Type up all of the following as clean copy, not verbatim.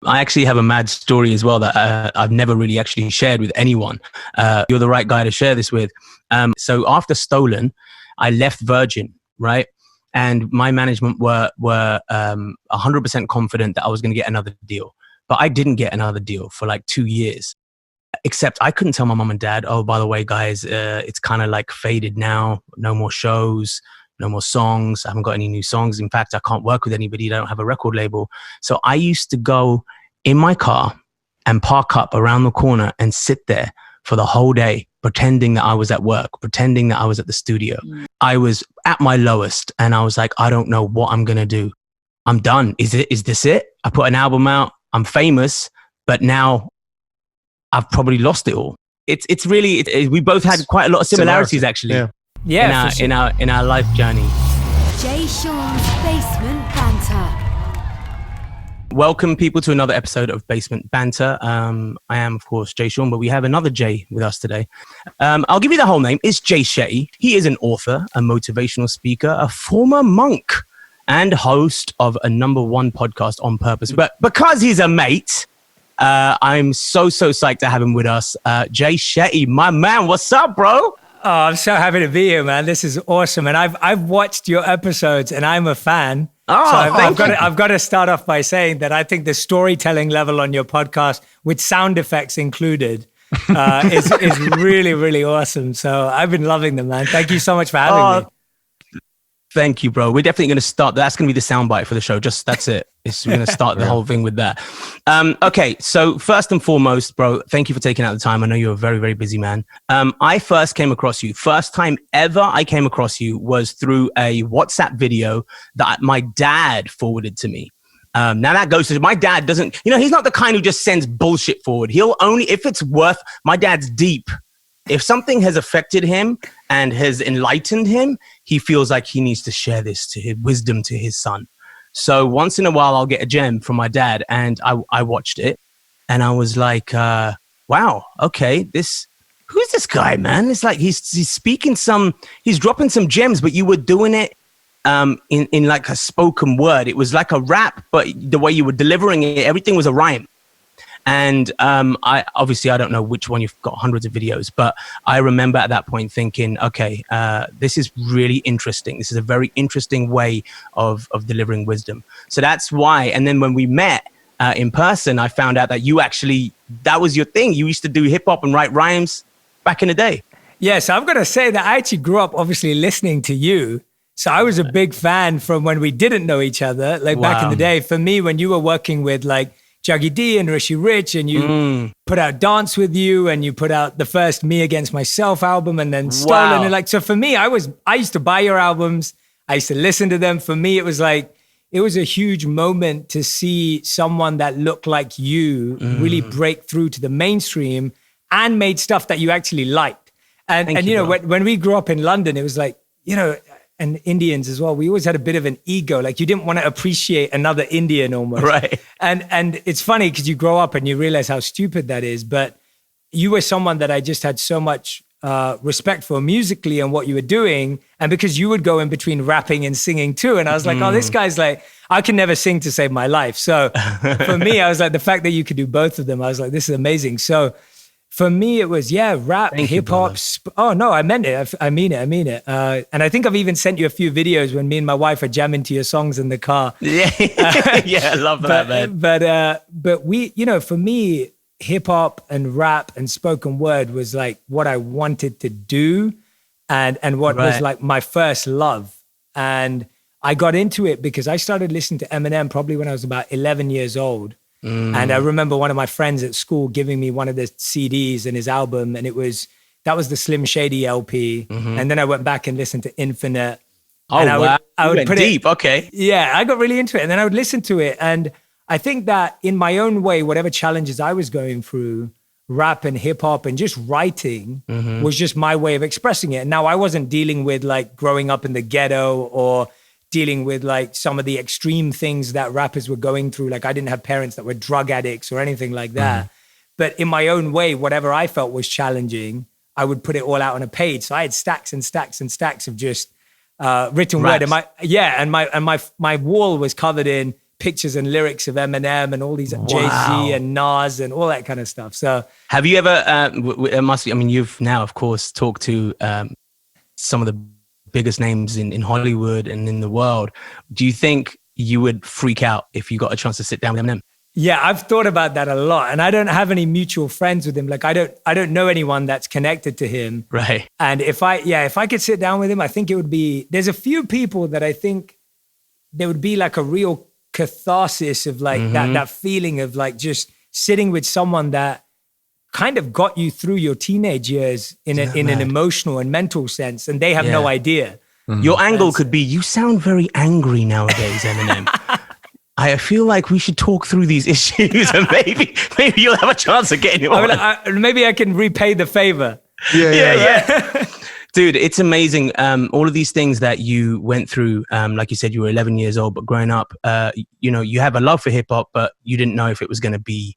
I actually have a mad story as well that I've never really actually shared with anyone. You're the right guy to share this with. So after Stolen, I left Virgin, right? And my management were 100% confident that I was going to get another deal. But I didn't get another deal for like 2 years. Except I couldn't tell my mom and dad, oh, by the way, guys, it's kind of like faded now. No more shows, no more songs. I haven't got any new songs. In fact, I can't work with anybody. I don't have a record label. So I used to go in my car and park up around the corner and sit there for the whole day, pretending that I was at work, pretending that I was at the studio. I was at my lowest and I was like, I don't know what I'm going to do. I'm done. Is this it? I put an album out. I'm famous, but now I've probably lost it all. It's really, we both had quite a lot of similarities actually. Yeah. In our life journey. Jay Sean's Basement Banter. Welcome people to another episode of Basement Banter. I am of course Jay Sean, but we have another Jay with us today. I'll give you the whole name. It's Jay Shetty. He is an author, a motivational speaker, a former monk, and host of a #1 podcast on purpose. But because he's a mate, I'm so psyched to have him with us. Jay Shetty, my man, what's up, bro? Oh, I'm so happy to be here, man. This is awesome. And I've watched your episodes and I'm a fan. Oh, so I've got to start off by saying that I think the storytelling level on your podcast, with sound effects included, is really, really awesome. So I've been loving them, man. Thank you so much for having me. Thank you, bro. We're definitely going to start. That's going to be the soundbite for the show. That's it. We're going to start the whole thing with that. Okay. So first and foremost, bro, thank you for taking out the time. I know you're a very, very busy man. I first came across you. First time ever I came across you was through a WhatsApp video that my dad forwarded to me. Now that goes to my dad doesn't, he's not the kind who just sends bullshit forward. He'll only, if it's worth, my dad's deep. If something has affected him and has enlightened him, he feels like he needs to share this to his wisdom to his son. So once in a while, I'll get a gem from my dad, and I watched it, and I was like, "Wow, okay, who's this guy, man? It's like he's speaking he's dropping some gems, but you were doing it in like a spoken word. It was like a rap, but the way you were delivering it, everything was a rhyme." And I don't know which one, you've got hundreds of videos, but I remember at that point thinking, okay, this is really interesting. This is a very interesting way of delivering wisdom. So that's why. And then when we met in person, I found out that that was your thing. You used to do hip hop and write rhymes back in the day. Yes, I've got to say that I actually grew up obviously listening to you. So I was a big fan from when we didn't know each other, like back in the day. For me, when you were working with like Juggy D and Rishi Rich, and you put out Dance With You, and you put out the first Me Against Myself album, and then Stolen. And so for me, I used to buy your albums. I used to listen to them. For me, it was a huge moment to see someone that looked like you really break through to the mainstream and made stuff that you actually liked. And when we grew up in London, it was like, and Indians as well, we always had a bit of an ego. Like you didn't want to appreciate another Indian almost. Right. And it's funny because you grow up and you realize how stupid that is. But you were someone that I just had so much respect for musically and what you were doing. And because you would go in between rapping and singing too. And I was like, oh, this guy's like, I can never sing to save my life. So for me, I was like, the fact that you could do both of them, I was like, this is amazing. So for me, it was, rap, hip hop. Oh, no, I meant it. I mean it. And I think I've even sent you a few videos when me and my wife are jamming to your songs in the car. Yeah, I love that, man. But we, for me, hip hop and rap and spoken word was like what I wanted to do and what was like my first love. And I got into it because I started listening to Eminem probably when I was about 11 years old. And I remember one of my friends at school giving me one of the CDs and his album, and that was the Slim Shady LP. And then I went back and listened to Infinite. Oh, and I would put deep. Okay. Yeah, I got really into it, and then I would listen to it. And I think that in my own way, whatever challenges I was going through, rap and hip hop and just writing was just my way of expressing it. Now I wasn't dealing with like growing up in the ghetto or dealing with like some of the extreme things that rappers were going through. Like I didn't have parents that were drug addicts or anything like that. But in my own way, whatever I felt was challenging, I would put it all out on a page. So I had stacks and stacks and stacks of just written word. And my wall was covered in pictures and lyrics of Eminem and all these Jay-Z and Nas and all that kind of stuff. So have you ever, it must be, I mean, you've now, of course, talked to some of the biggest names in Hollywood and in the world. Do you think you would freak out if you got a chance to sit down with Eminem? Yeah, I've thought about that a lot, and I don't have any mutual friends with him. Like I don't know anyone that's connected to him. Right. And if I could sit down with him, I think it would be, there's a few people that I think there would be like a real catharsis of like that feeling of like just sitting with someone that kind of got you through your teenage years in an emotional and mental sense, and they have no idea. Your angle could be, you sound very angry nowadays, Eminem. I feel like we should talk through these issues, and maybe you'll have a chance of getting it on. Maybe I can repay the favor. Yeah. Dude, it's amazing. All of these things that you went through, like you said, you were 11 years old, but growing up, you have a love for hip hop, but you didn't know if it was going to be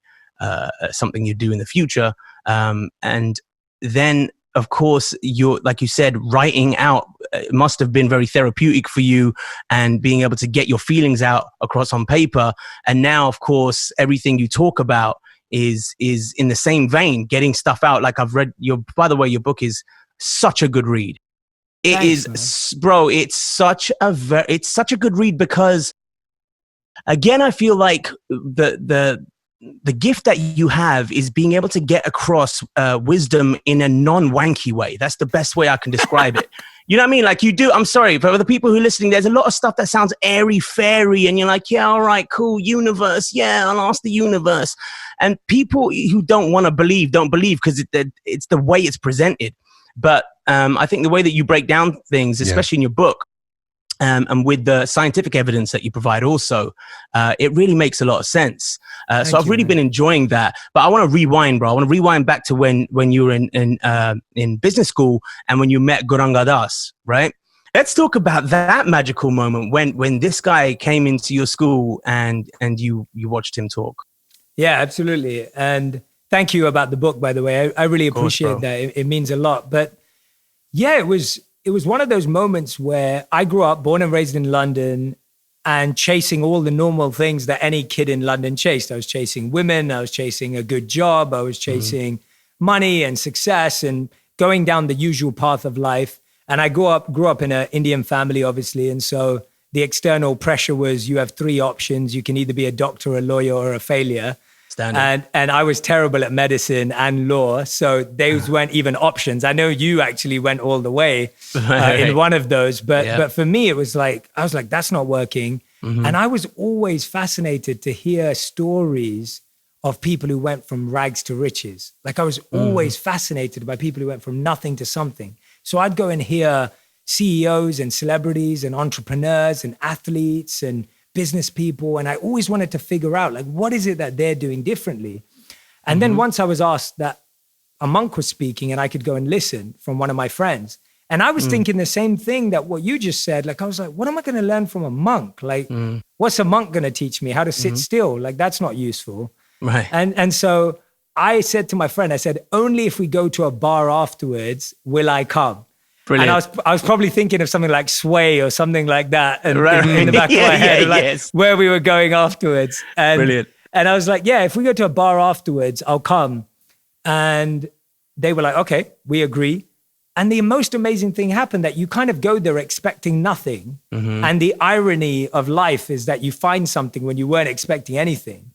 something you'd do in the future. And then, of course, like you said, writing out must have been very therapeutic for you, and being able to get your feelings out across on paper. And now, of course, everything you talk about is in the same vein, getting stuff out. Like I've read by the way, your book is such a good read. Thanks, man. Bro, it's such a good read, because again, I feel like the gift that you have is being able to get across wisdom in a non-wanky way. That's the best way I can describe it. You know what I mean? Like you do, I'm sorry, for the people who are listening, there's a lot of stuff that sounds airy-fairy, and you're like, yeah, all right, cool, universe, yeah, I'll ask the universe. And people who don't want to believe, don't believe, because it's the way it's presented. But I think the way that you break down things, especially in your book, and with the scientific evidence that you provide also, it really makes a lot of sense. So I've really been enjoying that. But I want to rewind, bro. I want to rewind back to when you were in business school and when you met Gauranga Das, right? Let's talk about that magical moment when this guy came into your school and you watched him talk. Yeah, absolutely. And thank you about the book, by the way. I really appreciate that. It means a lot. But yeah, it was one of those moments where I grew up, born and raised in London, and chasing all the normal things that any kid in London chased. I was chasing women, I was chasing a good job, I was chasing money and success, and going down the usual path of life. And I grew up in an Indian family, obviously. And so the external pressure was, you have three options. You can either be a doctor, a lawyer, or a failure. Standard. And I was terrible at medicine and law, so those weren't even options. I know you actually went all the way in one of those, but for me, it was like, I was like, that's not working. And I was always fascinated to hear stories of people who went from rags to riches. Like I was always fascinated by people who went from nothing to something. So I'd go and hear CEOs and celebrities and entrepreneurs and athletes and business people. And I always wanted to figure out, like, what is it that they're doing differently? And then once I was asked that a monk was speaking and I could go and listen from one of my friends. And I was thinking the same thing that what you just said. Like, I was like, what am I going to learn from a monk? Like, what's a monk going to teach me? How to sit still? Like, that's not useful. Right. And so I said to my friend, I said, only if we go to a bar afterwards will I come. Brilliant. And I was probably thinking of something like Sway or something like that, and in the back of my head, where we were going afterwards. And, Brilliant. And I was like, yeah, if we go to a bar afterwards, I'll come. And they were like, okay, we agree. And the most amazing thing happened, that you kind of go there expecting nothing. And the irony of life is that you find something when you weren't expecting anything.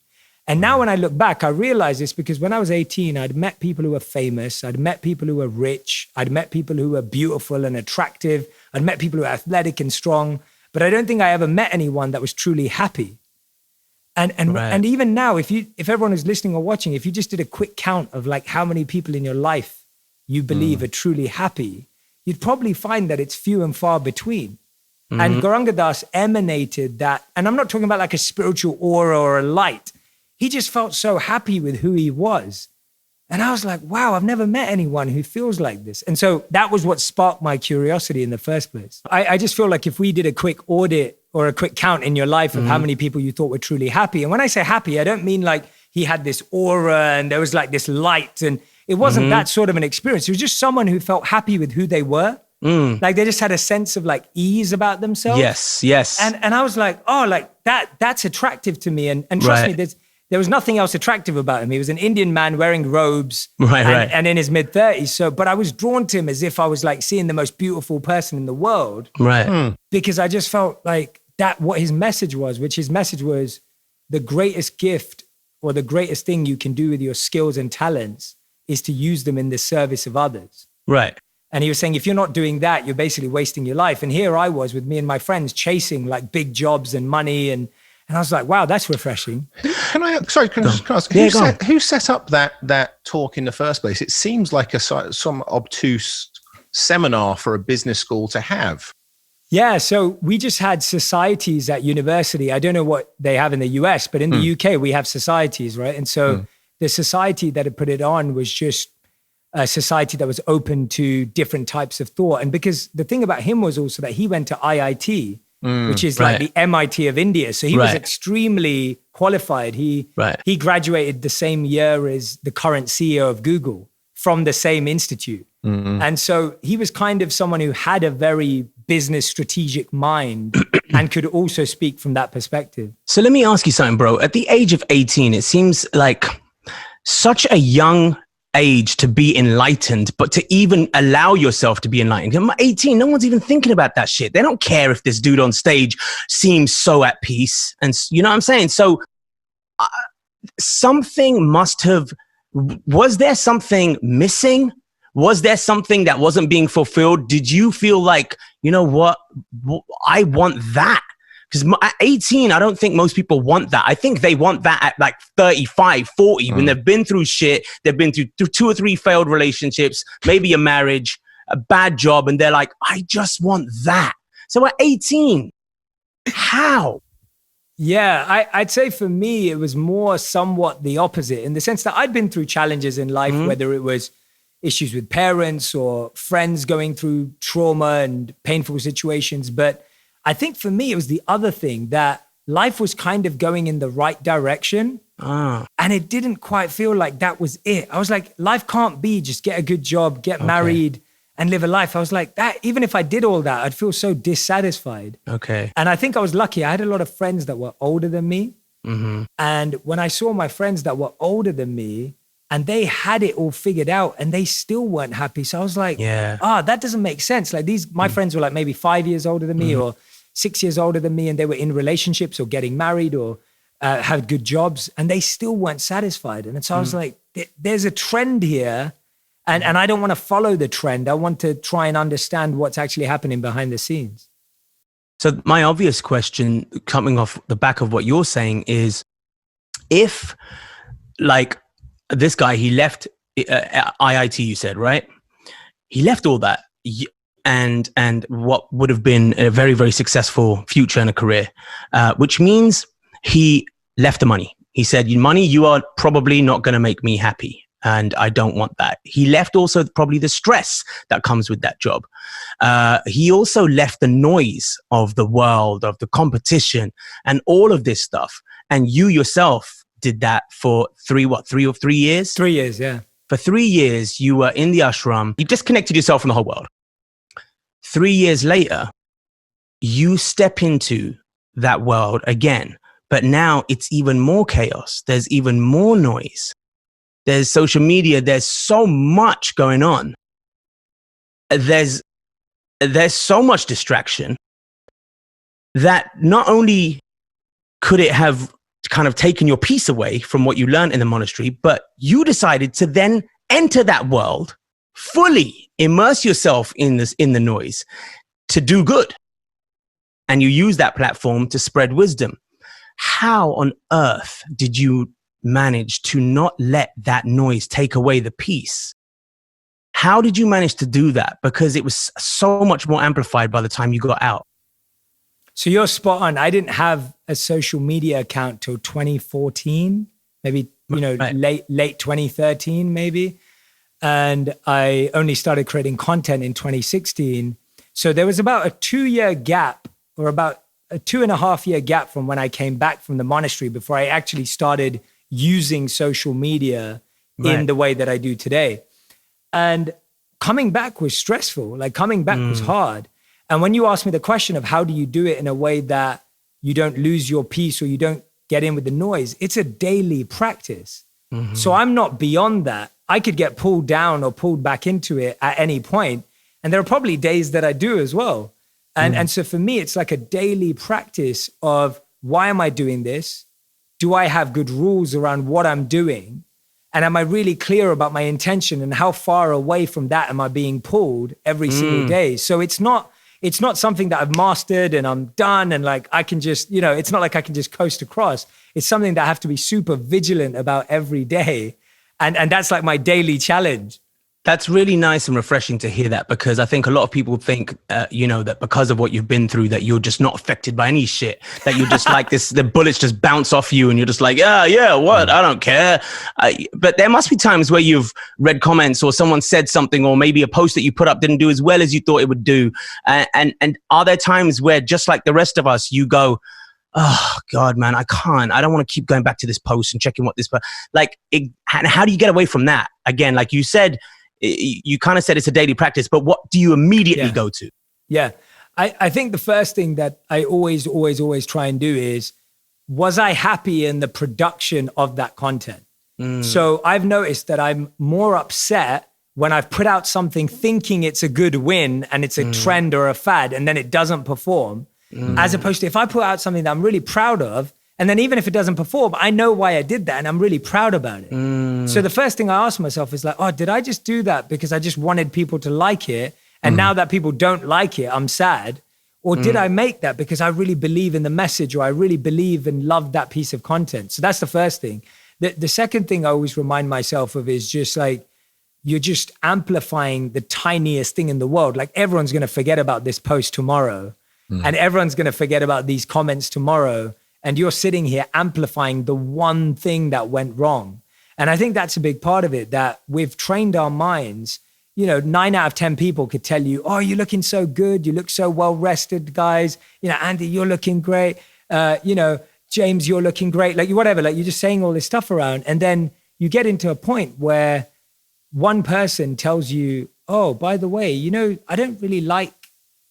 And now when I look back, I realize this because when I was 18, I'd met people who were famous. I'd met people who were rich. I'd met people who were beautiful and attractive. I'd met people who were athletic and strong. But I don't think I ever met anyone that was truly happy. And even now, if everyone who's listening or watching, if you just did a quick count of like how many people in your life you believe are truly happy, you'd probably find that it's few and far between. And Gauranga Das emanated that. And I'm not talking about like a spiritual aura or a light. He just felt so happy with who he was. And I was like, wow, I've never met anyone who feels like this. And so that was what sparked my curiosity in the first place. I just feel like if we did a quick audit or a quick count in your life of how many people you thought were truly happy. And when I say happy, I don't mean like he had this aura and there was like this light. And it wasn't that sort of an experience. It was just someone who felt happy with who they were. Like they just had a sense of like ease about themselves. Yes. And I was like, oh, like that's attractive to me. And trust me, there was nothing else attractive about him. He was an Indian man wearing robes and in his mid-30s. So, but I was drawn to him as if I was like seeing the most beautiful person in the world. Right. Because I just felt like that what his message was, which his message was the greatest gift or the greatest thing you can do with your skills and talents is to use them in the service of others. Right. And he was saying, if you're not doing that, you're basically wasting your life. And here I was with me and my friends chasing like big jobs and money. And I was like, wow, that's refreshing. Can I ask, who set up that talk in the first place? It seems like some obtuse seminar for a business school to have. Yeah, so we just had societies at university. I don't know what they have in the US, but in the UK, we have societies, right? And so the society that had put it on was just a society that was open to different types of thought. And because the thing about him was also that he went to IIT, which is like the MIT of India. So he was extremely qualified. He graduated the same year as the current CEO of Google from the same institute. And so he was kind of someone who had a very business strategic mind and could also speak from that perspective. So let me ask you something, bro. At the age of 18, it seems like such a young age to be enlightened, but to even allow yourself to be enlightened. I'm 18, no one's even thinking about that shit. They don't care if this dude on stage seems so at peace. And you know what I'm saying? So something must have, was there something missing? Was there something that wasn't being fulfilled? Did you feel like, you know what, I want that? Because at 18, I don't think most people want that. I think they want that at like 35, 40, when they've been through shit. They've been through 2 or 3 failed relationships, maybe a marriage, a bad job. And they're like, I just want that. So at 18, how? Yeah, I'd say for me, it was more somewhat the opposite in the sense that I'd been through challenges in life, whether it was issues with parents or friends going through trauma and painful situations. But I think for me, it was the other thing, that life was kind of going in the right direction. And it didn't quite feel like that was it. I was like, life can't be just get a good job, get married and live a life. I was like, that, even if I did all that, I'd feel so dissatisfied. Okay. And I think I was lucky. I had a lot of friends that were older than me. And when I saw my friends that were older than me, and they had it all figured out and they still weren't happy. So I was like, that doesn't make sense. Like my friends were like maybe 5 years older than me or 6 years older than me. And they were in relationships or getting married or had good jobs and they still weren't satisfied. And so I was like, there's a trend here and I don't want to follow the trend. I want to try and understand what's actually happening behind the scenes. So my obvious question coming off the back of what you're saying is, if like, this guy, he left IIT, you said, right? He left all that and what would have been a very, very successful future and a career, which means he left the money. He said, money, you are probably not going to make me happy. And I don't want that. He left also probably the stress that comes with that job. He also left the noise of the world, of the competition and all of this stuff. And you yourself did that for 3 years? 3 years, yeah. For 3 years, you were in the ashram. You disconnected yourself from the whole world. 3 years later, you step into that world again. But now it's even more chaos. There's even more noise. There's social media. There's so much going on. There's so much distraction that not only could it have kind of taken your peace away from what you learned in the monastery, but you decided to then enter that world, fully immerse yourself in the noise to do good. And you use that platform to spread wisdom. How on earth did you manage to not let that noise take away the peace? How did you manage to do that? Because it was so much more amplified by the time you got out. So you're spot on. I didn't have a social media account till 2014, maybe, late 2013, maybe. And I only started creating content in 2016. So there was about a 2-year gap, or about a 2.5-year gap from when I came back from the monastery before I actually started using social media in the way that I do today. And coming back was stressful. Like coming back was hard. And when you ask me the question of how do you do it in a way that you don't lose your peace, or you don't get in with the noise. It's a daily practice. So I'm not beyond that. I could get pulled down or pulled back into it at any point. And there are probably days that I do as well. And so for me, it's like a daily practice of, why am I doing this? Do I have good rules around what I'm doing? And am I really clear about my intention, and how far away from that am I being pulled every single day? So it's not something that I've mastered and I'm done and like I can just, it's not like I can just coast across. It's something that I have to be super vigilant about every day. And that's like my daily challenge. That's really nice and refreshing to hear that, because I think a lot of people think, that because of what you've been through, that you're just not affected by any shit, that you're just like this, the bullets just bounce off you and you're just like, yeah, what? I don't care. But there must be times where you've read comments, or someone said something, or maybe a post that you put up didn't do as well as you thought it would do. And are there times where, just like the rest of us, you go, oh God, man, I don't want to keep going back to this post and checking what this, how do you get away from that? Again, like you said, you kind of said it's a daily practice, but what do you immediately go to? Yeah. I think the first thing that I always try and do is, was I happy in the production of that content? So I've noticed that I'm more upset when I've put out something thinking it's a good win and it's a trend or a fad, and then it doesn't perform, as opposed to if I put out something that I'm really proud of, and then even if it doesn't perform, I know why I did that and I'm really proud about it. So the first thing I ask myself is like, did I just do that because I just wanted people to like it? And now that people don't like it, I'm sad. Or did I make that because I really believe in the message, or I really believe and love that piece of content? So that's the first thing. The second thing I always remind myself of is just like, you're just amplifying the tiniest thing in the world. Like, everyone's going to forget about this post tomorrow, and everyone's going to forget about these comments tomorrow. And you're sitting here amplifying the one thing that went wrong. And I think that's a big part of it, that we've trained our minds. 9 out of 10 people could tell you, oh, you're looking so good. You look so well rested, guys. Andy, you're looking great. James, you're looking great. Like, whatever, like, you're just saying all this stuff around. And then you get into a point where one person tells you, oh, by the way, I don't really like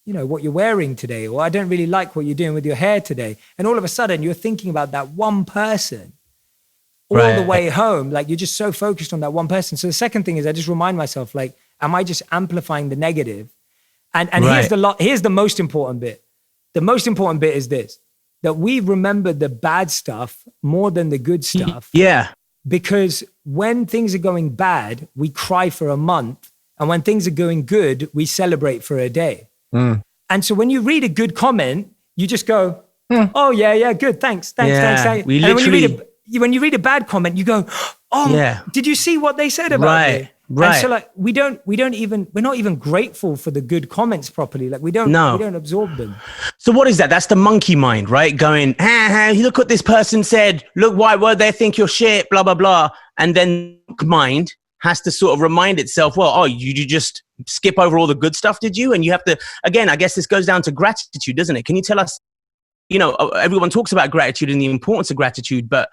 what you're wearing today, or I don't really like what you're doing with your hair today. And all of a sudden you're thinking about that one person all the way home. Like, you're just so focused on that one person. So the second thing is, I just remind myself, like, am I just amplifying the negative? And here's the most important bit. The most important bit is this, that we remember the bad stuff more than the good stuff. Yeah. Because when things are going bad, we cry for a month. And when things are going good, we celebrate for a day. And so when you read a good comment, you just go, oh, yeah, good, thanks. We literally, when you read a bad comment, you go, did you see what they said about me? Right. And so like, we're not even grateful for the good comments properly. Like, we don't absorb them. So what is that? That's the monkey mind, right? Going, look what this person said. Look, why they think you're shit, blah, blah, blah. And then mind has to sort of remind itself, well, you just skip over all the good stuff, did you? And you have to, again, I guess this goes down to gratitude, doesn't it? Can you tell us, everyone talks about gratitude and the importance of gratitude, but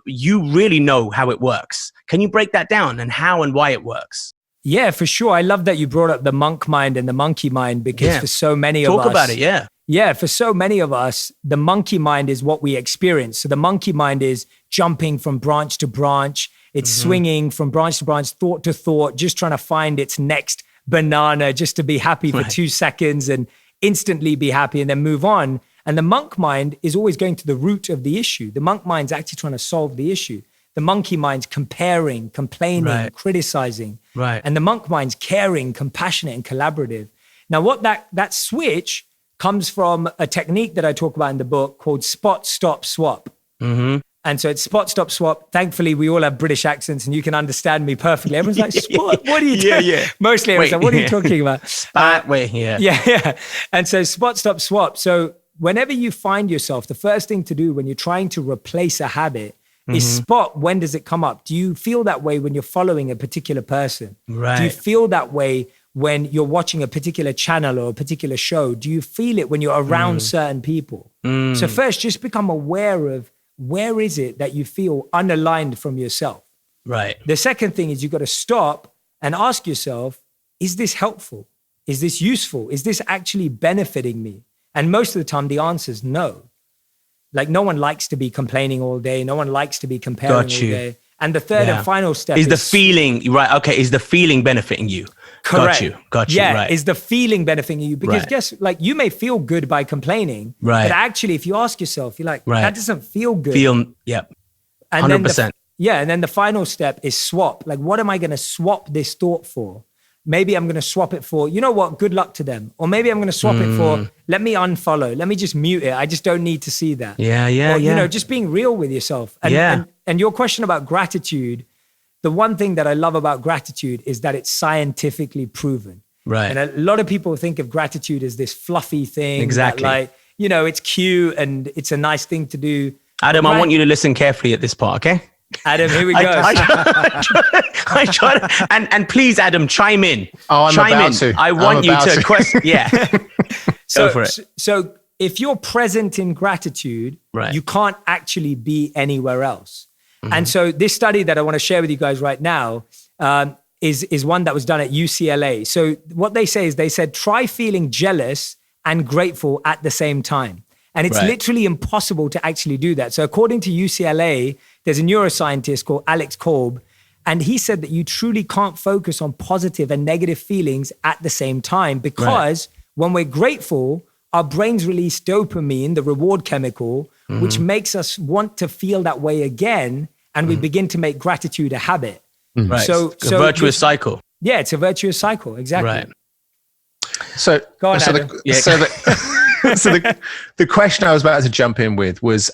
you really know how it works. Can you break that down, and how and why it works? Yeah, for sure. I love that you brought up the monk mind and the monkey mind, because for so many of us... Talk about it, yeah. Yeah, for so many of us, the monkey mind is what we experience. So the monkey mind is jumping from branch to branch. It's swinging from branch to branch, thought to thought, just trying to find its next banana just to be happy for 2 seconds and instantly be happy and then move on. And the monk mind is always going to the root of the issue. The monk mind's actually trying to solve the issue. The monkey mind's comparing, complaining, criticizing. Right. And the monk mind's caring, compassionate, and collaborative. Now, what that switch comes from a technique that I talk about in the book called spot, stop, swap. And so it's spot, stop, swap. Thankfully, we all have British accents and you can understand me perfectly. Everyone's like, spot, what are you doing? Mostly everyone's like, what are you talking about? Spot, Yeah. And so spot, stop, swap. So whenever you find yourself, the first thing to do when you're trying to replace a habit is spot, when does it come up? Do you feel that way when you're following a particular person? Right. Do you feel that way when you're watching a particular channel or a particular show? Do you feel it when you're around certain people? So first, just become aware of, where is it that you feel unaligned from yourself? Right. The second thing is, you've got to stop and ask yourself, is this helpful? Is this useful? Is this actually benefiting me? And most of the time, the answer is no. Like no one likes to be complaining all day. No one likes to be comparing all day. And the third and final step is the feeling, right? Okay. Is the feeling benefiting you? Correct. Got you. Yeah. Right. Is the feeling benefiting you? Because like you may feel good by complaining, but actually if you ask yourself, you're like, that doesn't feel good. Yep. And 100%. And then the final step is swap. Like, what am I going to swap this thought for? Maybe I'm going to swap it for, you know what, good luck to them. Or maybe I'm going to swap it for, let me unfollow. Let me just mute it. I just don't need to see that. Yeah. Or, you know, just being real with yourself. And your question about gratitude, the one thing that I love about gratitude is that it's scientifically proven. Right. And a lot of people think of gratitude as this fluffy thing. Exactly. That, like, you know, it's cute and it's a nice thing to do. Adam, I want you to listen carefully at this part, okay? Adam, here we go. I try to, and please, Adam, chime in. Oh, I'm chime about in. to. I want you to question. Yeah. Go for it. So if you're present in gratitude, you can't actually be anywhere else. And so this study that I want to share with you guys right now is one that was done at UCLA. So what they say is they said, try feeling jealous and grateful at the same time. And it's literally impossible to actually do that. So according to UCLA, there's a neuroscientist called Alex Kolb, and he said that you truly can't focus on positive and negative feelings at the same time because when we're grateful, our brains release dopamine, the reward chemical, which makes us want to feel that way again, and we begin to make gratitude a habit. Right. So it's a virtuous cycle. Yeah, it's a virtuous cycle. Exactly. Right. So, go on, the question I was about to jump in with was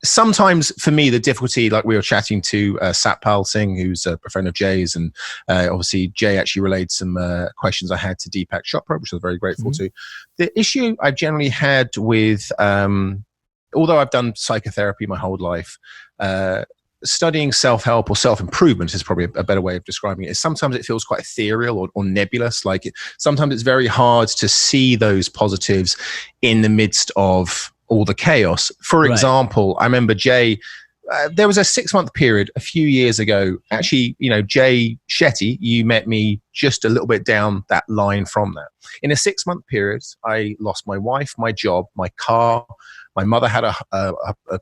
sometimes for me, the difficulty, like we were chatting to Satpal Singh, who's a friend of Jay's, and obviously Jay actually relayed some questions I had to Deepak Chopra, which I was very grateful to. The issue I've generally had with, although I've done psychotherapy my whole life, studying self-help or self-improvement is probably a better way of describing it, is sometimes it feels quite ethereal or nebulous. Like sometimes it's very hard to see those positives in the midst of all the chaos. For example, I remember Jay, there was a 6-month period a few years ago. Actually, you know, Jay Shetty, you met me just a little bit down that line from that. In a 6-month period, I lost my wife, my job, my car. My mother had a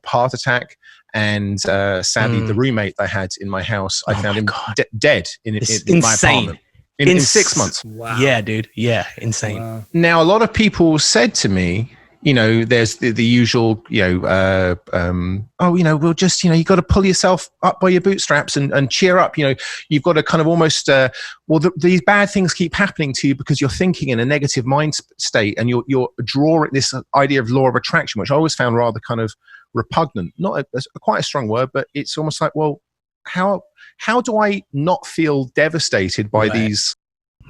heart attack, and sadly, the roommate I had in my house, I found him dead in my apartment. In 6 months. Wow. Yeah, dude. Yeah, insane. Wow. Now, a lot of people said to me, you know, there's the usual, you know, oh, you know, we'll just, you know, you got to pull yourself up by your bootstraps and cheer up. You know, you've got to kind of almost, these bad things keep happening to you because you're thinking in a negative mind state, and you're drawing this idea of law of attraction, which I always found rather kind of repugnant. Not quite a strong word, but it's almost like, well, how do I not feel devastated by these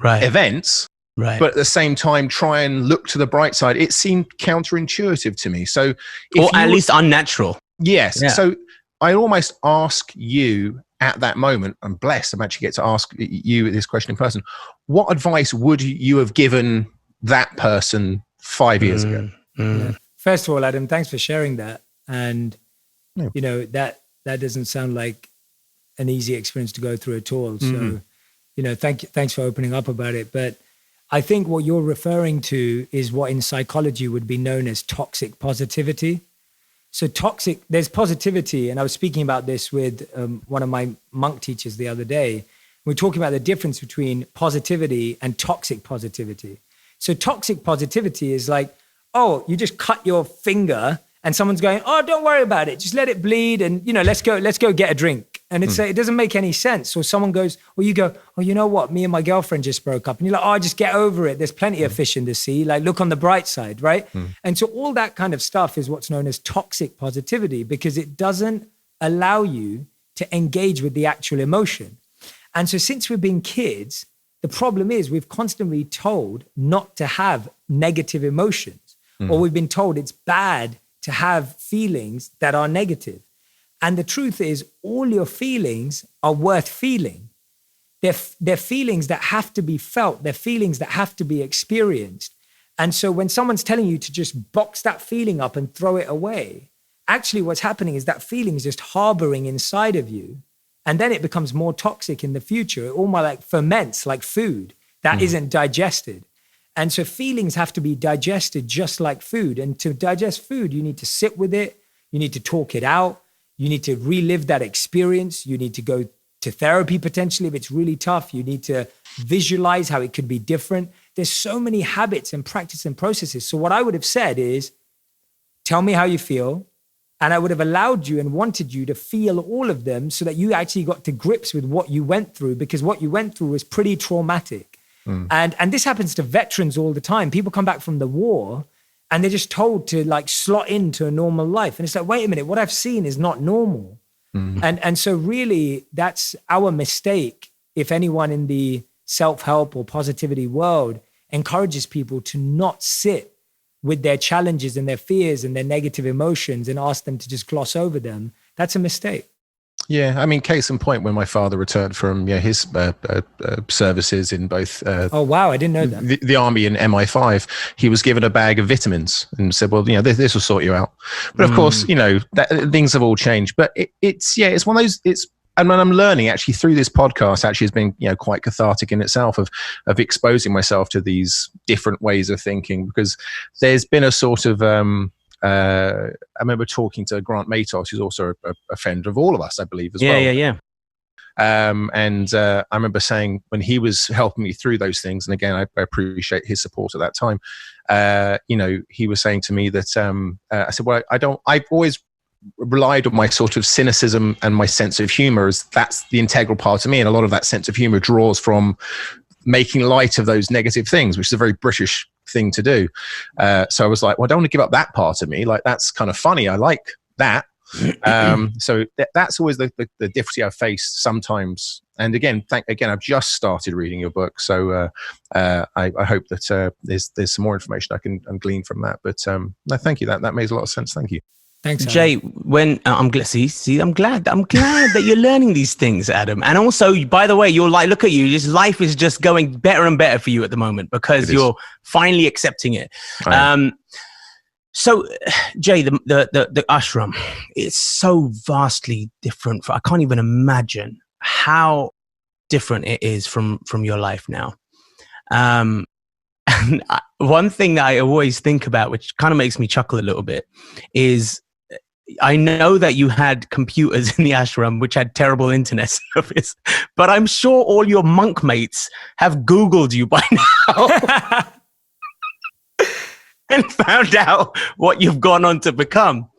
events? Right. But at the same time, try and look to the bright side. It seemed counterintuitive to me. So, or at least unnatural. Yes. Yeah. So I almost ask you at that moment, I'm blessed, I'm actually get to ask you this question in person. What advice would you have given that person 5 years ago? Yeah. First of all, Adam, thanks for sharing that. And, you know, that doesn't sound like an easy experience to go through at all. So, you know, thanks for opening up about it. But I think what you're referring to is what in psychology would be known as toxic positivity. So there's positivity, and I was speaking about this with one of my monk teachers the other day. We're talking about the difference between positivity and toxic positivity. So toxic positivity is like, oh, you just cut your finger and someone's going, oh, don't worry about it, just let it bleed, and you know, let's go get a drink. And it doesn't make any sense. Or someone goes, or you go, oh, you know what? Me and my girlfriend just broke up. And you're like, oh, just get over it. There's plenty of fish in the sea. Like, look on the bright side, right? And so all that kind of stuff is what's known as toxic positivity, because it doesn't allow you to engage with the actual emotion. And so since we've been kids, the problem is we've constantly told not to have negative emotions, or we've been told it's bad to have feelings that are negative. And the truth is, all your feelings are worth feeling. They're feelings that have to be felt. They're feelings that have to be experienced. And so when someone's telling you to just box that feeling up and throw it away, actually what's happening is that feeling is just harboring inside of you. And then it becomes more toxic in the future. It almost like ferments like food that isn't digested. And so feelings have to be digested just like food. And to digest food, you need to sit with it. You need to talk it out. You need to relive that experience. You need to go to therapy potentially if it's really tough. You need to visualize how it could be different. There's so many habits and practice and processes. So what I would have said is, tell me how you feel. And I would have allowed you and wanted you to feel all of them so that you actually got to grips with what you went through, because what you went through was pretty traumatic. And this happens to veterans all the time. People come back from the war and they're just told to like slot into a normal life. And it's like, wait a minute, what I've seen is not normal. And so really that's our mistake. If anyone in the self-help or positivity world encourages people to not sit with their challenges and their fears and their negative emotions and ask them to just gloss over them, that's a mistake. Yeah, I mean, case in point, when my father returned from his services in both oh wow, I didn't know that. The army and MI5, he was given a bag of vitamins and said, well, this will sort you out. But of course, things have all changed. But it's one of those, and when I'm learning actually through this podcast, actually has been quite cathartic in itself of exposing myself to these different ways of thinking, because there's been a sort of I remember talking to Grant Matos, who's also a friend of all of us, I believe, as well. Yeah. And I remember saying, when he was helping me through those things, and again, I appreciate his support at that time. He was saying to me that I said, well, I've always relied on my sort of cynicism and my sense of humor, as that's the integral part of me. And a lot of that sense of humor draws from making light of those negative things, which is a very British thing to do. So I was like, well, I don't want to give up that part of me. Like, that's kind of funny. I like that. So that's always the difficulty I've faced sometimes. And again, I've just started reading your book. So I hope that there's some more information I can glean from that. But no, thank you. That makes a lot of sense. Thank you. Thanks, Adam. Jay. When I'm glad that you're learning these things, Adam. And also, by the way, you're like, look at you. Just life is just going better and better for you at the moment because you're finally accepting it. So, Jay, the ashram, it's so vastly different. I can't even imagine how different it is from your life now. And one thing that I always think about, which kind of makes me chuckle a little bit, is I know that you had computers in the ashram which had terrible internet service, but I'm sure all your monk mates have Googled you by now and found out what you've gone on to become.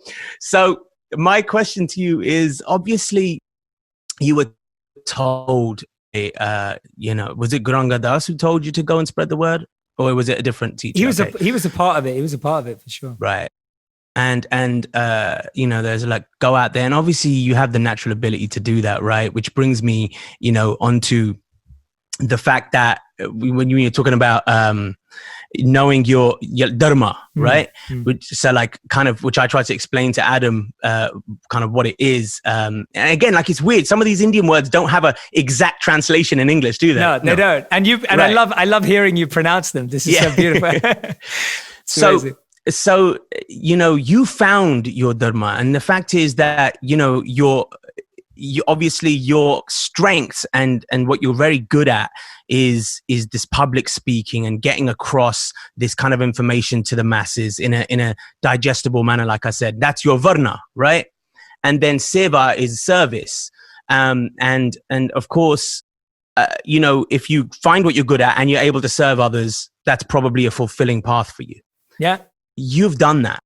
So my question to you is, obviously you were told, was it Guranga Das who told you to go and spread the word? Or was it a different teacher? He was a part of it. He was a part of it for sure. Right. And there's like, go out there. And obviously you have the natural ability to do that, right? Which brings me, onto the fact that when you're talking about knowing your dharma, right? Which I try to explain to Adam, kind of what it is. And again, like, it's weird. Some of these Indian words don't have a exact translation in English, do they? No, they don't. And right. I love hearing you pronounce them. This is so beautiful. So, you found your dharma, and the fact is that, you obviously your strengths and what you're very good at is this public speaking and getting across this kind of information to the masses in a digestible manner. Like I said, that's your varna, right? And then seva is service. And of course, if you find what you're good at and you're able to serve others, that's probably a fulfilling path for you. Yeah. You've done that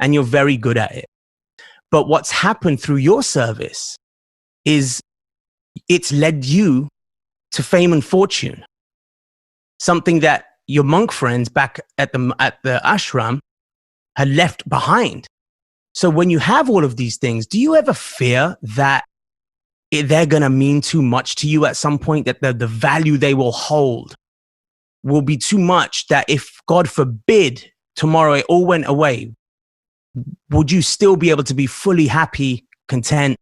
and you're very good at it. But what's happened through your service is it's led you to fame and fortune, something that your monk friends back at the ashram had left behind. So when you have all of these things, do you ever fear that they're going to mean too much to you at some point, that the value they will hold will be too much, that if, God forbid, tomorrow it all went away, would you still be able to be fully happy, content,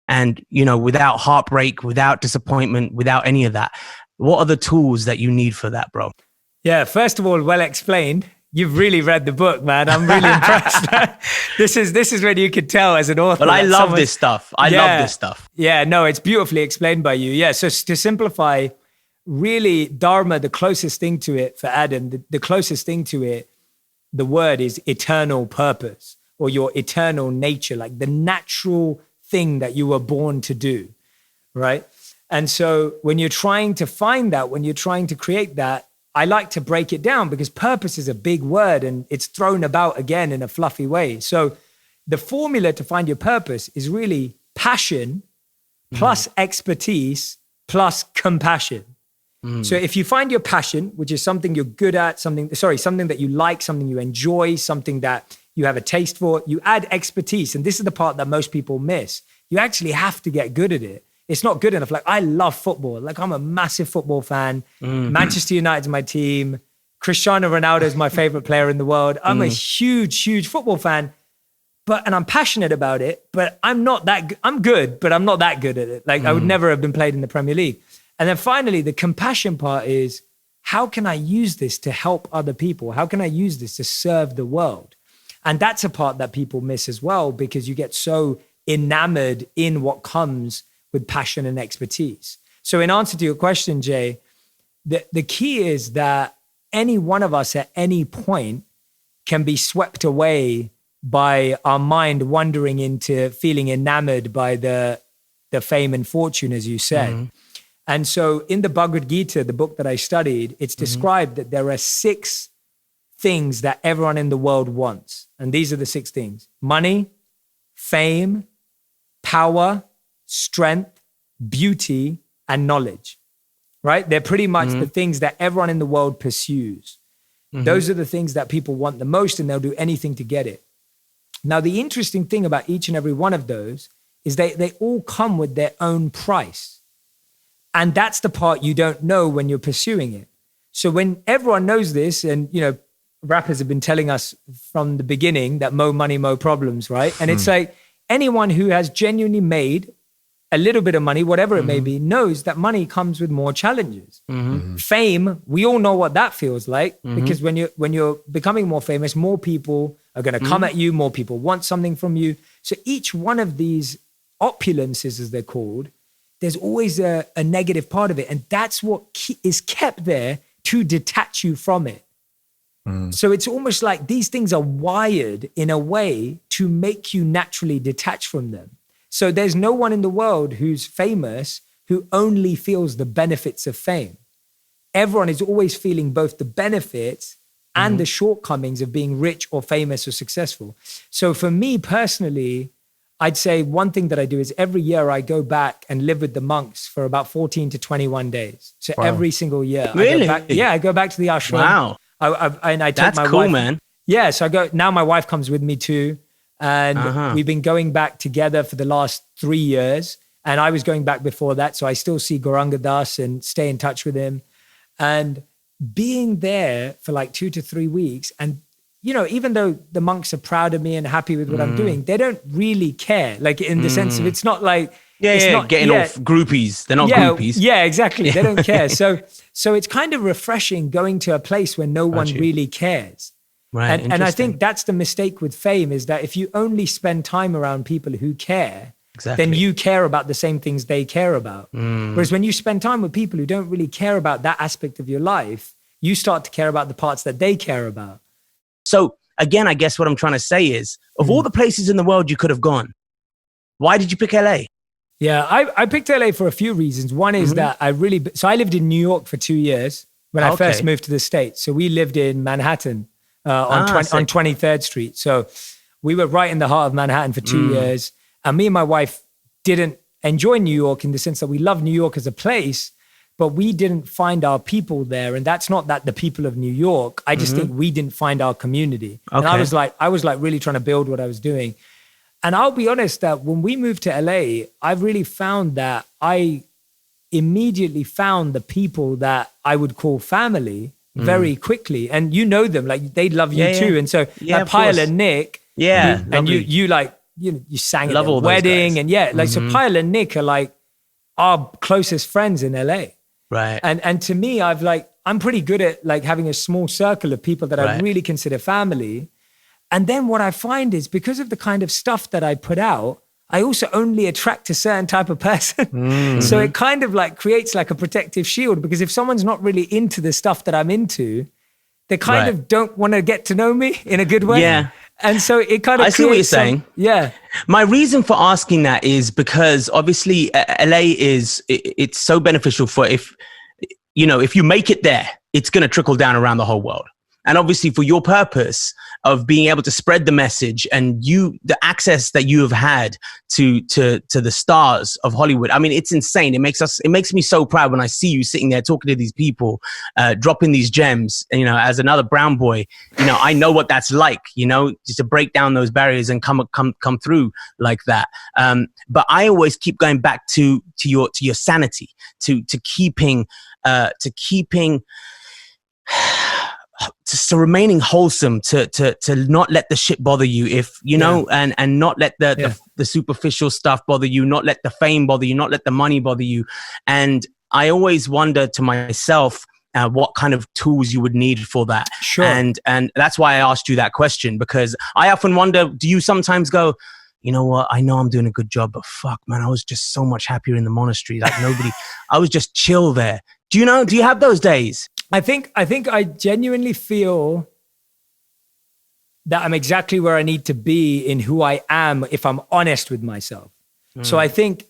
and, without heartbreak, without disappointment, without any of that? What are the tools that you need for that, bro? Yeah, first of all, well explained. You've really read the book, man. I'm really impressed. This is when you could tell as an author. Well, I love this stuff. I love this stuff. Yeah, no, it's beautifully explained by you. Yeah, so to simplify, really dharma, the closest thing to it for Adam, the closest thing to it, the word is eternal purpose or your eternal nature, like the natural thing that you were born to do, right? And so when you're trying to find that, when you're trying to create that, I like to break it down because purpose is a big word and it's thrown about again in a fluffy way. So the formula to find your purpose is really passion plus expertise plus compassion. So if you find your passion, which is something you're good at, something that you like, something you enjoy, something that you have a taste for, you add expertise. And this is the part that most people miss. You actually have to get good at it. It's not good enough. Like, I love football. Like, I'm a massive football fan. Manchester United's my team. Cristiano Ronaldo is my favorite player in the world. I'm a huge, huge football fan. And I'm passionate about it, but I'm not that good. I'm good, but I'm not that good at it. Like, I would never have been played in the Premier League. And then finally, the compassion part is, how can I use this to help other people? How can I use this to serve the world? And that's a part that people miss as well, because you get so enamored in what comes with passion and expertise. So in answer to your question, Jay, the key is that any one of us at any point can be swept away by our mind wandering into feeling enamored by the fame and fortune, as you said. And so in the Bhagavad Gita, the book that I studied, it's described that there are 6 things that everyone in the world wants. And these are the 6 things: money, fame, power, strength, beauty, and knowledge, right? They're pretty much the things that everyone in the world pursues. Those are the things that people want the most, and they'll do anything to get it. Now, the interesting thing about each and every one of those is they all come with their own price. And that's the part you don't know when you're pursuing it. So when everyone knows this, and, you know, rappers have been telling us from the beginning that mo money, mo problems, right? And it's like anyone who has genuinely made a little bit of money, whatever it may be, knows that money comes with more challenges. Fame, we all know what that feels like, because when you're becoming more famous, more people are going to come at you, more people want something from you. So each one of these opulences, as they're called, there's always a negative part of it. And that's what is kept there to detach you from it. So it's almost like these things are wired in a way to make you naturally detach from them. So there's no one in the world who's famous who only feels the benefits of fame. Everyone is always feeling both the benefits and the shortcomings of being rich or famous or successful. So for me personally, I'd say one thing that I do is every year I go back and live with the monks for about 14 to 21 days. So every single year. Really? I go back to the ashram. Wow. I take That's my cool, wife. man. Yeah, so now my wife comes with me too. And we've been going back together for the last 3 years. And I was going back before that. So I still see Gauranga Das and stay in touch with him. And being there for like 2 to 3 weeks, and you know, even though the monks are proud of me and happy with what I'm doing, they don't really care. Like in the sense of, it's not like getting off groupies. They're not groupies. Yeah, exactly. They don't care. So it's kind of refreshing going to a place where no one really cares. Right. And I think that's the mistake with fame, is that if you only spend time around people who care, then you care about the same things they care about. Whereas when you spend time with people who don't really care about that aspect of your life, you start to care about the parts that they care about. So again, I guess what I'm trying to say is, of all the places in the world you could have gone, why did you pick LA? Yeah, I picked LA for a few reasons. One is that I lived in New York for 2 years when I first moved to the States. So we lived in Manhattan on 23rd Street. So we were right in the heart of Manhattan for 2 years. And me and my wife didn't enjoy New York in the sense that we love New York as a place, but we didn't find our people there. And that's not that the people of New York, I just think we didn't find our community. Okay. And I was like really trying to build what I was doing. And I'll be honest that when we moved to LA, I really found that I immediately found the people that I would call family very quickly. And you know them, like they love you too. And so Pyle and Nick, and you sang at their wedding. And so Pyle and Nick are like our closest friends in LA. Right. And to me, I'm pretty good at like having a small circle of people that I really consider family. And then what I find is, because of the kind of stuff that I put out, I also only attract a certain type of person. So it kind of like creates like a protective shield, because if someone's not really into the stuff that I'm into, they kind of don't want to get to know me in a good way. Yeah. And so it kind of I see what you're saying. Yeah. My reason for asking that is because obviously LA it's so beneficial for if you make it there, it's going to trickle down around the whole world. And obviously for your purpose of being able to spread the message and the access that you have had to the stars of Hollywood. I mean, it's insane. It makes me so proud when I see you sitting there talking to these people, dropping these gems, as another brown boy, I know what that's like, just to break down those barriers and come through like that. But I always keep going back to your sanity, to keeping to remaining wholesome, to not let the shit bother you, if and not let the superficial stuff bother you, not let the fame bother you, not let the money bother you. And I always wonder to myself what kind of tools you would need for that. Sure. And that's why I asked you that question, because I often wonder, do you sometimes go, you know what, I know I'm doing a good job, but fuck, man, I was just so much happier in the monastery. Like I was just chill there. Do you have those days? I think I genuinely feel that I'm exactly where I need to be in who I am if I'm honest with myself. So I think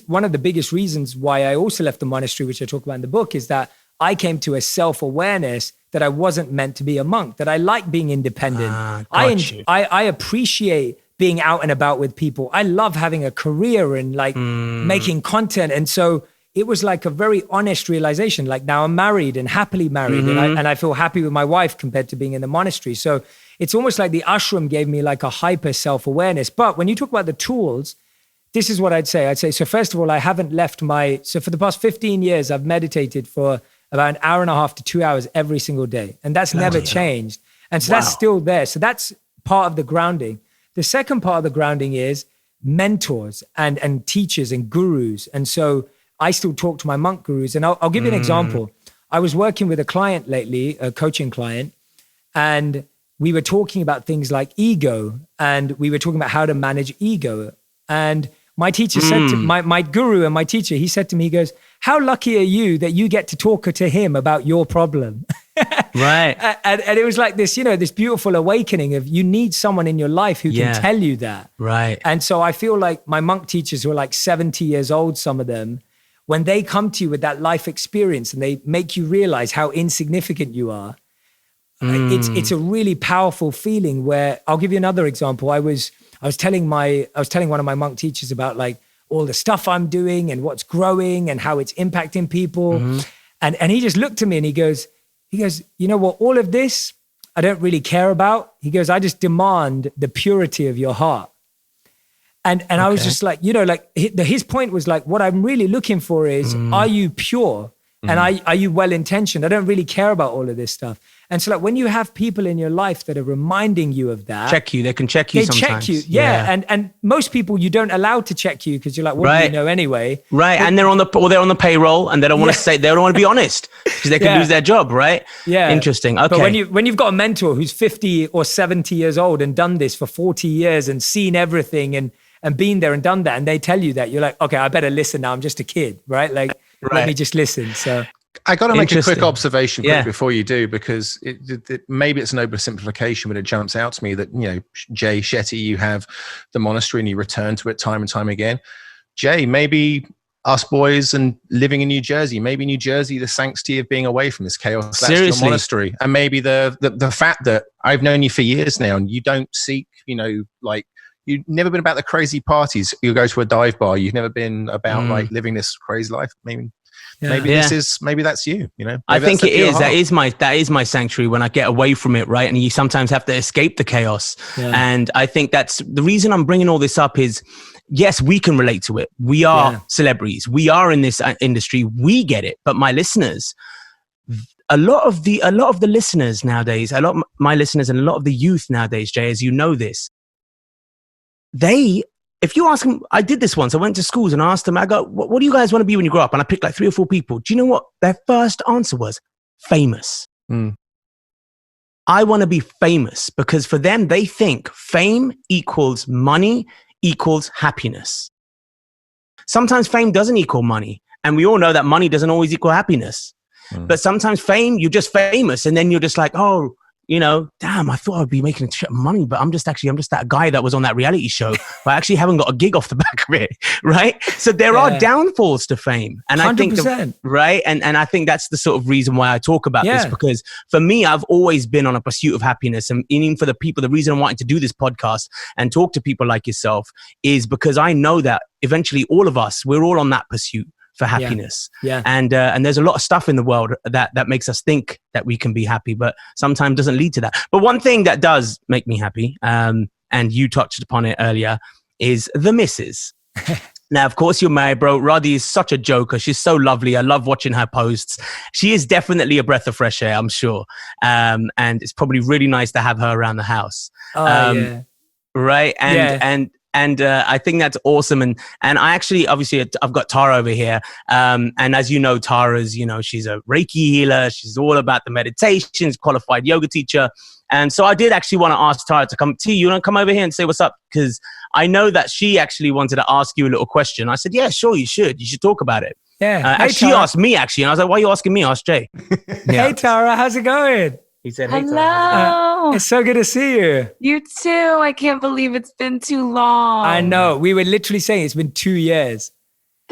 one of the biggest reasons why I also left the monastery, which I talk about in the book, is that I came to a self-awareness that I wasn't meant to be a monk, that I like being independent. I appreciate being out and about with people. I love having a career and making content. And so it was like a very honest realization. Like now I'm married and happily married, and I feel happy with my wife compared to being in the monastery. So it's almost like the ashram gave me like a hyper self-awareness. But when you talk about the tools, this is what I'd say. So first of all, I haven't left so for the past 15 years, I've meditated for about an hour and a half to 2 hours every single day. And that's never changed. And so that's still there. So that's part of the grounding. The second part of the grounding is mentors and teachers and gurus. And so I still talk to my monk gurus. And I'll give you an example. I was working with a client lately, a coaching client, and we were talking about things like ego, and we were talking about how to manage ego. And my teacher said to my guru and my teacher, he said to me, he goes, how lucky are you that you get to talk to him about your problem? Right. And it was like this, this beautiful awakening of you need someone in your life who can tell you that. Right. And so I feel like my monk teachers who are like 70 years old, some of them, when they come to you with that life experience and they make you realize how insignificant you are, it's a really powerful feeling. Where I'll give you another example. I was telling one of my monk teachers about like all the stuff I'm doing and what's growing and how it's impacting people. And he just looked at me and he goes, you know what, all of this I don't really care about. He goes, I just demand the purity of your heart. And I was just like, his point was like, what I'm really looking for is, are you pure? And are you well-intentioned? I don't really care about all of this stuff. And so like when you have people in your life that are reminding you of that. They can check you sometimes. They check you, yeah. And most people you don't allow to check you because you're like, what do you know anyway? Right, but, and they're on the payroll and they don't want to say, they don't want to be honest because they could lose their job, right? Yeah. Interesting, okay. But when you've got a mentor who's 50 or 70 years old and done this for 40 years and seen everything and been there and done that, and they tell you that, you're like, okay, I better listen now. I'm just a kid, right? Like, let me just listen. So I got to make a quick observation before you do, because maybe it's an oversimplification, but it jumps out to me that, Jay Shetty, you have the monastery and you return to it time and time again. Jay, maybe us boys and living in New Jersey, maybe New Jersey, the sanctity of being away from this chaos, that's your monastery. And maybe the fact that I've known you for years now and you don't seek, like, you've never been about the crazy parties. You go to a dive bar. You've never been about like living this crazy life. Maybe that's you. I think it is. That is my sanctuary when I get away from it, right? And you sometimes have to escape the chaos. Yeah. And I think that's the reason I'm bringing all this up is, yes, we can relate to it. We are celebrities. We are in this industry. We get it. But my listeners, a lot of the listeners nowadays, my listeners and a lot of the youth nowadays, Jay, as you know this, if you ask them, I did this once. I went to schools and asked them, I go, what do you guys want to be when you grow up? And I picked like 3 or 4 people. Do you know what their first answer was? Famous. I want to be famous, because for them, they think fame equals money, equals happiness. Sometimes fame doesn't equal money. And we all know that money doesn't always equal happiness. But sometimes fame, you're just famous. And then you're just like, oh, you know, damn, I thought I'd be making a shit of money, but I'm just that guy that was on that reality show, but I actually haven't got a gig off the back of it, right? So there are downfalls to fame. And 100%. I think, right? And I think that's the sort of reason why I talk about this, because for me, I've always been on a pursuit of happiness. And even for the people, the reason I'm wanting to do this podcast and talk to people like yourself is because I know that eventually all of us, we're all on that pursuit for happiness. And there's a lot of stuff in the world that makes us think that we can be happy, but sometimes doesn't lead to that. But one thing that does make me happy, and you touched upon it earlier, is the missus. Now, of course, you're married, bro. Radhi is such a joker. She's so lovely. I love watching her posts. She is definitely a breath of fresh air, I'm sure. And it's probably really nice to have her around the house. Right? And I think that's awesome. And I actually, obviously, I've got Tara over here. And as you know, Tara's, you know, she's a Reiki healer. She's all about the meditations, qualified yoga teacher. And so I did actually want to ask Tara to come to you. You want to come over here and say what's up? Because I know that she actually wanted to ask you a little question. I said, yeah, sure, you should. You should talk about it. Yeah. Hey, she asked me, actually. And I was like, why are you asking me? Ask Jay. Hey, Tara, how's it going? He said, hey, hello. Tara. It's so good to see you. You too. I can't believe it's been too long. I know. We were literally saying it's been 2 years.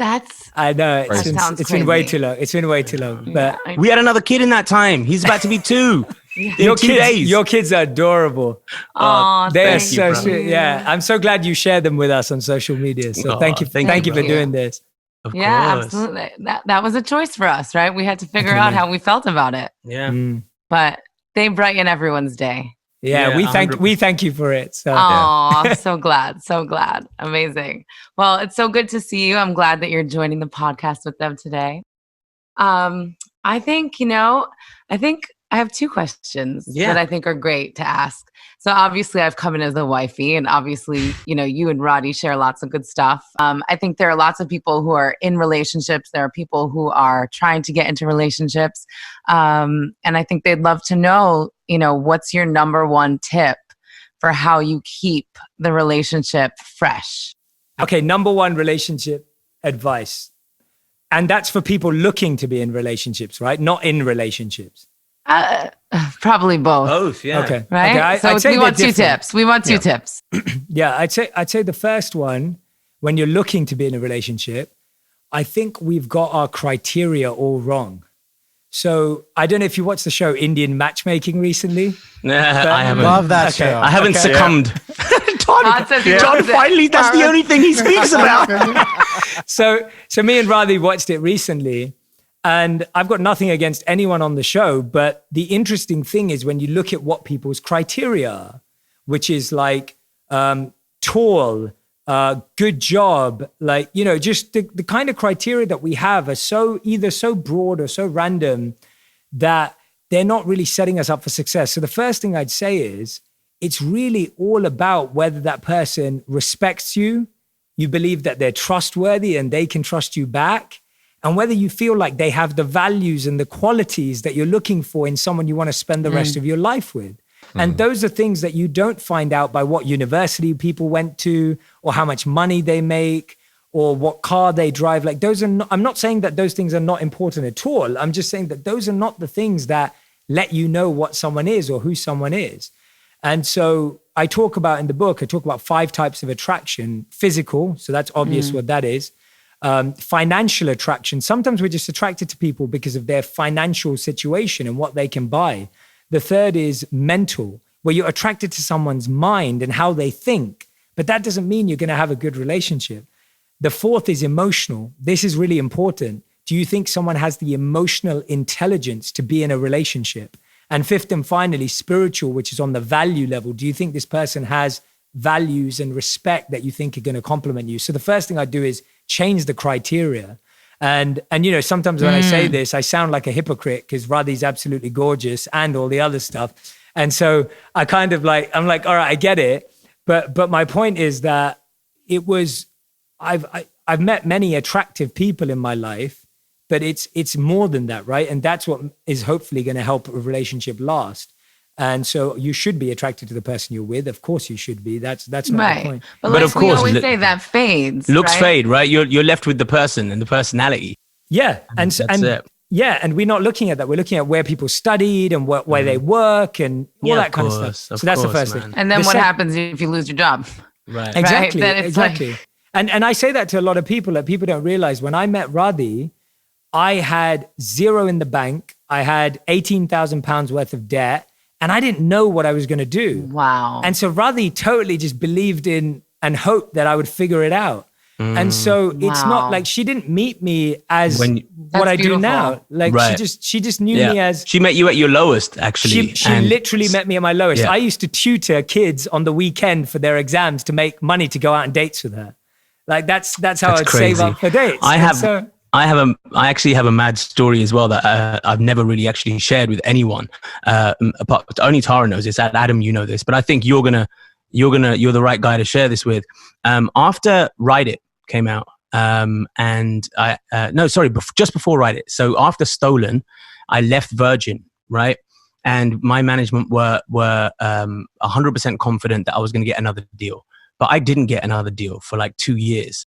I know. It's been way too long. It's been way too long. But we had another kid in that time. He's about to be 2. Your kids are adorable. They are so sweet. Yeah. I'm so glad you shared them with us on social media. So thank you for doing this. Of course. Absolutely. That was a choice for us, right? We had to figure out how we felt about it. Yeah. But they brighten everyone's day. Yeah, we thank you for it. So. I'm so glad. So glad. Amazing. Well, it's so good to see you. I'm glad that you're joining the podcast with them today. I think I have 2 questions that I think are great to ask. So obviously I've come in as a wifey, and obviously, you know, you and Radhi share lots of good stuff. I think there are lots of people who are in relationships. There are people who are trying to get into relationships. And I think they'd love to know, you know, what's your number 1 tip for how you keep the relationship fresh? Okay, number 1 relationship advice. And that's for people looking to be in relationships, right? Not in relationships. Probably both. Both, yeah. Okay. Right? So we want 2 tips. We want 2 tips. Yeah, I'd say the first one, when you're looking to be in a relationship, I think we've got our criteria all wrong. So I don't know if you watched the show Indian Matchmaking recently. I haven't. Love that show. I haven't succumbed. Todd finally, that's the only thing he speaks about. So me and Radhi watched it recently. And I've got nothing against anyone on the show, but the interesting thing is when you look at what people's criteria are, which is like tall, good job, like, you know, just the kind of criteria that we have are either so broad or so random that they're not really setting us up for success. So the first thing I'd say is it's really all about whether that person respects you, you believe that they're trustworthy and they can trust you back, and whether you feel like they have the values and the qualities that you're looking for in someone you want to spend the rest of your life with. And those are things that you don't find out by what university people went to or how much money they make or what car they drive. Like those are not, I'm not saying that those things are not important at all. I'm just saying that those are not the things that let you know what someone is or who someone is. And so I talk about in the book, I talk about 5 types of attraction: physical, so that's obvious what that is. Financial attraction. Sometimes we're just attracted to people because of their financial situation and what they can buy. The third is mental, where you're attracted to someone's mind and how they think, but that doesn't mean you're going to have a good relationship. The fourth is emotional. This is really important. Do you think someone has the emotional intelligence to be in a relationship? And fifth and finally, spiritual, which is on the value level. Do you think this person has values and respect that you think are going to complement you? So the first thing I do is change the criteria. And you know, sometimes when I say this, I sound like a hypocrite because Radhi's absolutely gorgeous and all the other stuff. And so I kind of like, I'm like, all right, I get it. But my point is that it was, I've met many attractive people in my life, but it's more than that, right? And that's what is hopefully going to help a relationship last. And so you should be attracted to the person you're with. Of course you should be. That's not the point. But But like of we course, always say, that fades. Looks right? fade, right? You're left with the person and the personality. Yeah. And That's it. yeah, and we're not looking at that. We're looking at where people studied and where they work and all that kind of stuff. So that's the first thing. And then what happens if you lose your job? Right. Exactly. Then it's exactly. And I say that to a lot of people that people don't realize. When I met Radhi, I had zero in the bank. I had 18,000 pounds worth of debt, and I didn't know what I was going to do. Wow. And so Radhi totally just believed in and hoped that I would figure it out. And so it's not like she didn't meet me as what I do now. Like she just knew me as. She met you at your lowest, actually. She literally met me at my lowest. I used to tutor kids on the weekend for their exams to make money to go out on dates with her. Like that's how I'd crazy. save up for dates. I actually have a mad story as well that I've never really actually shared with anyone. Only Tara knows this. Adam, you know this, but I think you're the right guy to share this with. After Write It came out, just before Write It. So after Stolen, I left Virgin, right? And my management were 100% confident that I was going to get another deal, but I didn't get another deal for like 2 years.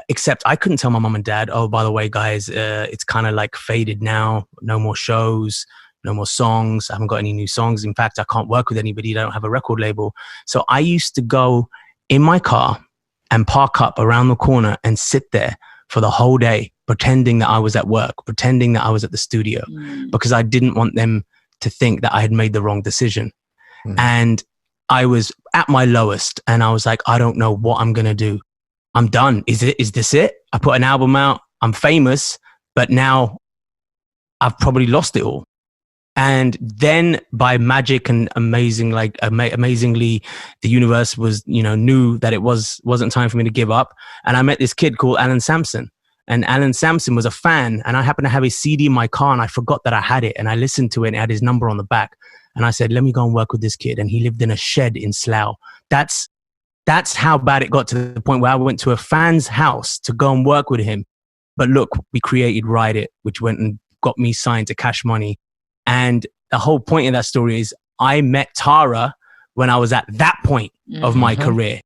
Except I couldn't tell my mom and dad, oh, by the way, guys, it's kind of like faded now. No more shows, no more songs. I haven't got any new songs. In fact, I can't work with anybody. I don't have a record label. So I used to go in my car and park up around the corner and sit there for the whole day, pretending that I was at work, pretending that I was at the studio, because I didn't want them to think that I had made the wrong decision. And I was at my lowest and I was like, I don't know what I'm going to do. I'm done. Is this it? I put an album out. I'm famous, but now I've probably lost it all. And then by magic and amazingly, the universe was, knew that it wasn't time for me to give up. And I met this kid called Alan Sampson. And Alan Sampson was a fan. And I happened to have his CD in my car and I forgot that I had it. And I listened to it and it had his number on the back. And I said, let me go and work with this kid. And he lived in a shed in Slough. That's how bad it got, to the point where I went to a fan's house to go and work with him. But look, we created Write It, which went and got me signed to Cash Money. And the whole point of that story is I met Tara when I was at that point of my career.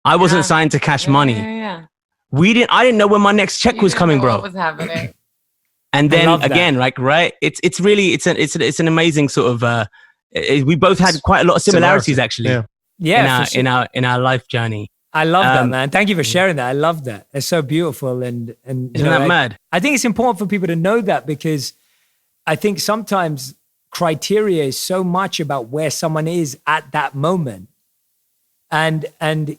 I wasn't signed to Cash Money. I didn't know when my next check was coming, bro. What was happening? And then again, it's an amazing sort of, we both had quite a lot of similarities actually. In our life journey. I love that, man. Thank you for sharing that. I love that. It's so beautiful. And isn't that mad? I think it's important for people to know that, because I think sometimes criteria is so much about where someone is at that moment. And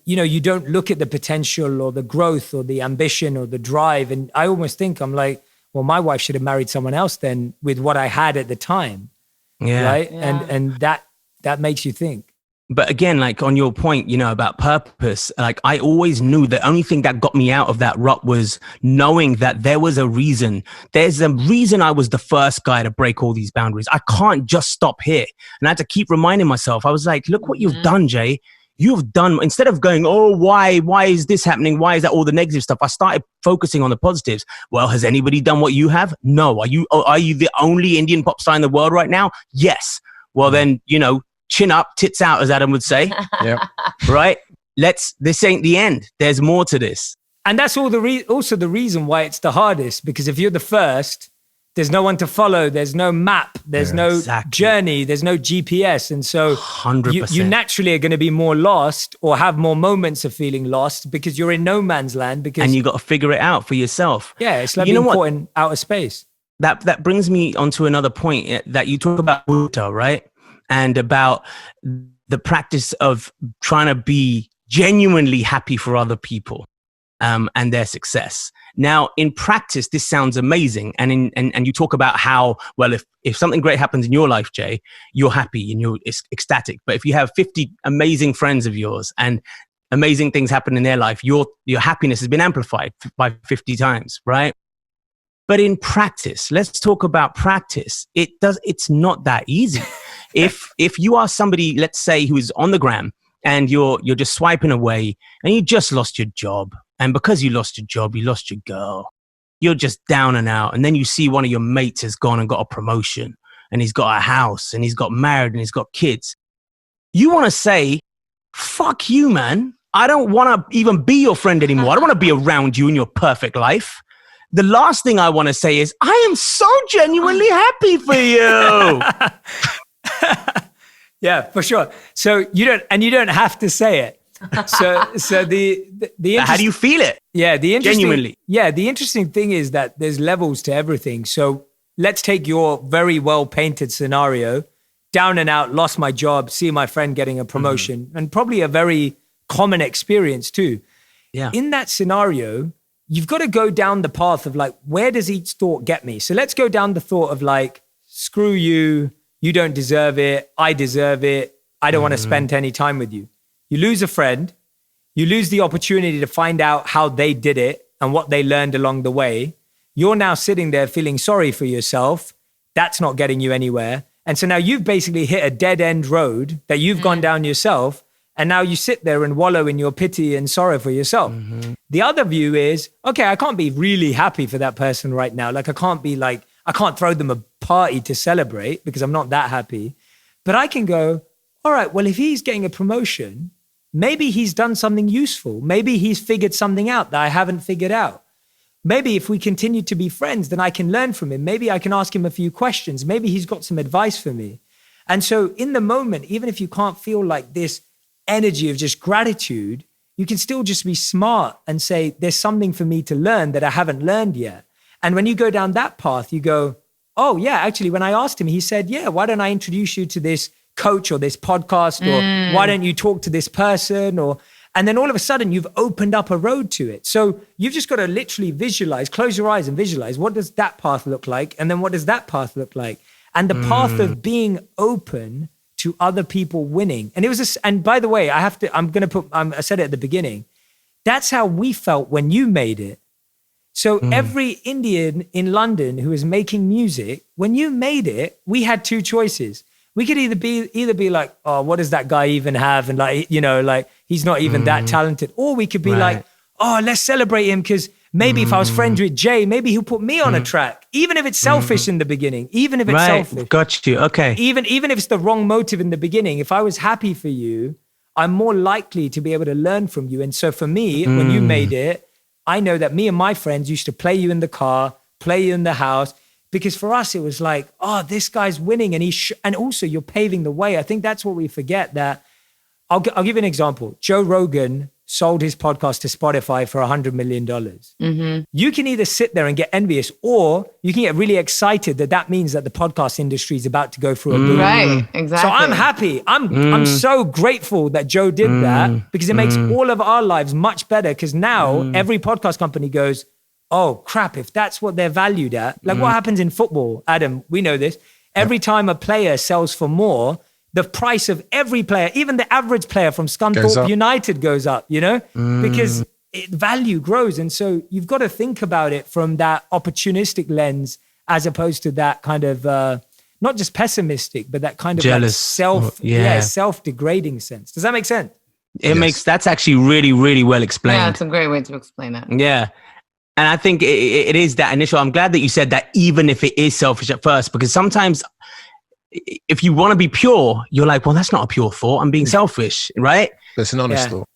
you don't look at the potential or the growth or the ambition or the drive. And I almost think, I'm like, well, my wife should have married someone else then with what I had at the time. Yeah. Right. Yeah. And that makes you think. But again, like on your point, about purpose, like I always knew the only thing that got me out of that rut was knowing that there was a reason. There's a reason I was the first guy to break all these boundaries. I can't just stop here. And I had to keep reminding myself. I was like, look what you've done, Jay. You've done, instead of going, oh, why is this happening? Why is that all the negative stuff? I started focusing on the positives. Well, has anybody done what you have? No. Are you the only Indian pop star in the world right now? Yes. Well, then, chin up, tits out, as Adam would say. Yeah. Right? This ain't the end. There's more to this. And that's also the reason why it's the hardest, because if you're the first, there's no one to follow. There's no map. There's no journey. There's no GPS. And so 100%. You naturally are going to be more lost or have more moments of feeling lost because you're in no man's land. And you got to figure it out for yourself. Yeah, it's like being caught in outer space. That brings me onto another point that you talk about, Buddha, right? And about the practice of trying to be genuinely happy for other people and their success. Now, in practice, this sounds amazing. And you talk about how, well, if something great happens in your life, Jay, you're happy and you're ecstatic. But if you have 50 amazing friends of yours and amazing things happen in their life, your happiness has been amplified by 50 times, right? But in practice, let's talk about practice. It's not that easy. If you are somebody, let's say, who is on the gram and you're just swiping away and you just lost your job, and because you lost your job, you lost your girl, you're just down and out, and then you see one of your mates has gone and got a promotion, and he's got a house and he's got married and he's got kids. You want to say, fuck you, man. I don't want to even be your friend anymore. I don't want to be around you in your perfect life. The last thing I want to say is, I am so genuinely happy for you. Yeah, for sure. So you don't have to say it. So the how do you feel it? Yeah, the interesting thing is that there's levels to everything. So let's take your very well painted scenario, down and out, lost my job, see my friend getting a promotion, and probably a very common experience too. Yeah. In that scenario, you've got to go down the path of like, where does each thought get me? So let's go down the thought of like, screw you, you don't deserve it, I deserve it, I don't want to spend any time with you. You lose a friend, you lose the opportunity to find out how they did it and what they learned along the way. You're now sitting there feeling sorry for yourself. That's not getting you anywhere. And so now you've basically hit a dead end road that you've gone down yourself. And now you sit there and wallow in your pity and sorrow for yourself. The other view is, okay, I can't be really happy for that person right now. Like I can't throw them a party to celebrate because I'm not that happy. But I can go, all right, well, if he's getting a promotion, maybe he's done something useful. Maybe he's figured something out that I haven't figured out. Maybe if we continue to be friends, then I can learn from him. Maybe I can ask him a few questions. Maybe he's got some advice for me. And so in the moment, even if you can't feel like this energy of just gratitude, you can still just be smart and say, there's something for me to learn that I haven't learned yet. And when you go down that path, you go, oh yeah, actually, when I asked him, he said, yeah, why don't I introduce you to this coach or this podcast, or why don't you talk to this person? And then all of a sudden you've opened up a road to it. So you've just got to literally visualize, close your eyes and visualize, what does that path look like? And then what does that path look like? And the path of being open to other people winning. And it was and by the way, I said it at the beginning, that's how we felt when you made it. So every Indian in London who is making music, when you made it, we had two choices. We could either be like, oh, what does that guy even have? And like, like he's not even that talented. Or we could be like, oh, let's celebrate him because maybe if I was friends with Jay, maybe he'll put me on a track. Even if it's selfish in the beginning, even if it's selfish. Got you, okay. Even if it's the wrong motive in the beginning, if I was happy for you, I'm more likely to be able to learn from you. And so for me, when you made it, I know that me and my friends used to play you in the car, play you in the house, because for us, it was like, oh, this guy's winning. And and also you're paving the way. I think that's what we forget. That I'll give you an example. Joe Rogan sold his podcast to Spotify for $100 million. You can either sit there and get envious, or you can get really excited that means that the podcast industry is about to go through a boom. Right, exactly. So I'm happy. I'm so grateful that Joe did that, because it makes all of our lives much better, because now every podcast company goes, oh crap, if that's what they're valued at, like what happens in football, Adam, we know this. Every time a player sells for more, the price of every player, even the average player from Scunthorpe United goes up, because value grows. And so you've got to think about it from that opportunistic lens, as opposed to that kind of, not just pessimistic, but that kind of jealous, like self-degrading sense. Does that make sense? That's actually really, really well explained. Yeah, it's a great way to explain it. Yeah. And I think it is that initial, I'm glad that you said that, even if it is selfish at first, because sometimes if you want to be pure, you're like, well, that's not a pure thought. I'm being selfish, right? That's an honest thought.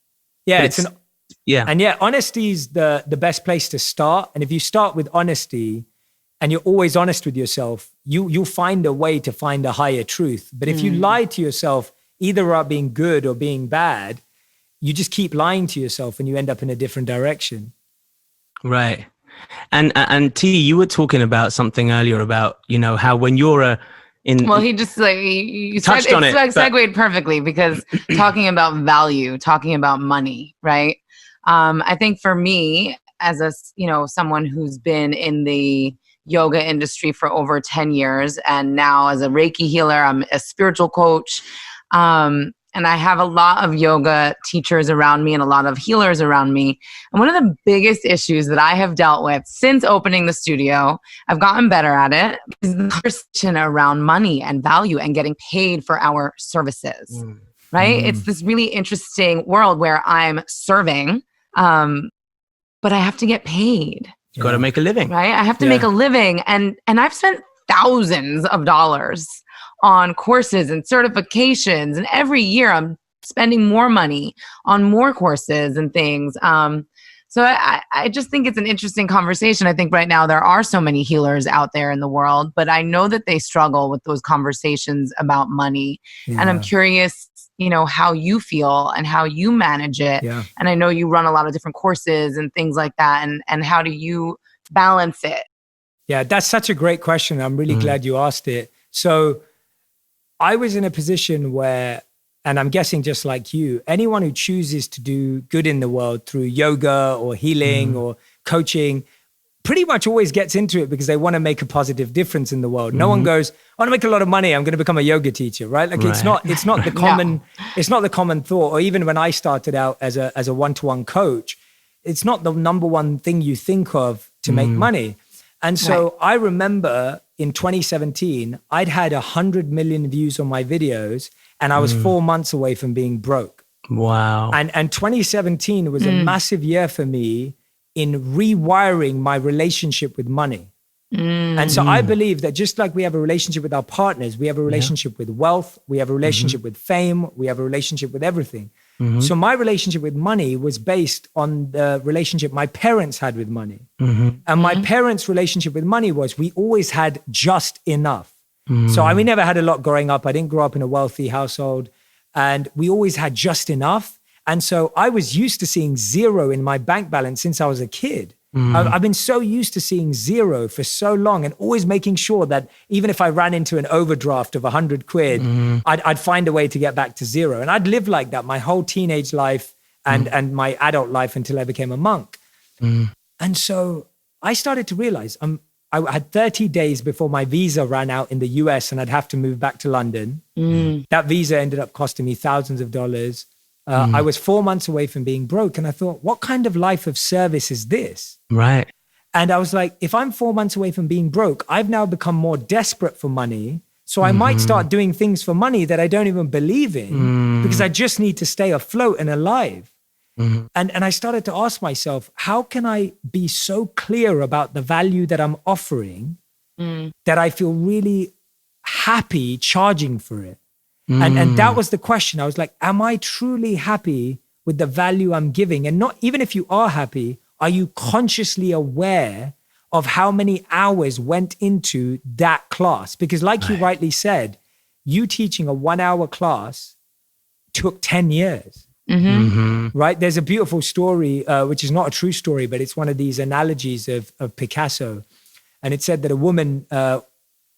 Yeah, And honesty is the best place to start. And if you start with honesty and you're always honest with yourself, you'll find a way to find a higher truth. But if you lie to yourself, either about being good or being bad, you just keep lying to yourself and you end up in a different direction. Right. And T, you were talking about something earlier about, how when you're he just you touched on it. Segued perfectly, because talking about value, talking about money, right? I think for me, as someone who's been in the yoga industry for over 10 years, and now as a Reiki healer, I'm a spiritual coach. And I have a lot of yoga teachers around me and a lot of healers around me. And one of the biggest issues that I have dealt with since opening the studio, I've gotten better at it, is the conversation around money and value and getting paid for our services, right? It's this really interesting world where I'm serving, but I have to get paid. You got to make a living. Right? I have to make a living. And I've spent thousands of dollars on courses and certifications. And every year I'm spending more money on more courses and things. So I just think it's an interesting conversation. I think right now there are so many healers out there in the world, but I know that they struggle with those conversations about money. Yeah. And I'm curious, how you feel and how you manage it. Yeah. And I know you run a lot of different courses and things like that. And how do you balance it? Yeah, that's such a great question. I'm really glad you asked it. So I was in a position where, and I'm guessing just like you, anyone who chooses to do good in the world through yoga or healing or coaching pretty much always gets into it because they want to make a positive difference in the world. No one goes, I want to make a lot of money, I'm going to become a yoga teacher, right? Like it's not the common, it's not the common thought. Or even when I started out as a one-to-one coach, it's not the number one thing you think of to make money. And so I remember in 2017, I'd had 100 million views on my videos and I was 4 months away from being broke. Wow. And 2017 was a massive year for me in rewiring my relationship with money. And so I believe that just like we have a relationship with our partners, we have a relationship with wealth, we have a relationship with fame, we have a relationship with everything. So my relationship with money was based on the relationship my parents had with money. And my parents' relationship with money was we always had just enough. So we never had a lot growing up. I didn't grow up in a wealthy household and we always had just enough. And so I was used to seeing zero in my bank balance since I was a kid. I've been so used to seeing zero for so long and always making sure that even if I ran into an overdraft of 100 quid, I'd find a way to get back to zero. And I'd lived like that my whole teenage life and my adult life until I became a monk. And so I started to realize I had 30 days before my visa ran out in the US and I'd have to move back to London. That visa ended up costing me thousands of dollars. I was 4 months away from being broke. And I thought, what kind of life of service is this? Right. And I was like, if I'm 4 months away from being broke, I've now become more desperate for money. So I might start doing things for money that I don't even believe in because I just need to stay afloat and alive. And I started to ask myself, how can I be so clear about the value that I'm offering that I feel really happy charging for it? And that was the question. I was like, am I truly happy with the value I'm giving? And not even if you are happy, are you consciously aware of how many hours went into that class? Because like you rightly said, you teaching a 1 hour class took 10 years. Right? There's a beautiful story, which is not a true story, but it's one of these analogies of Picasso. And it said that a woman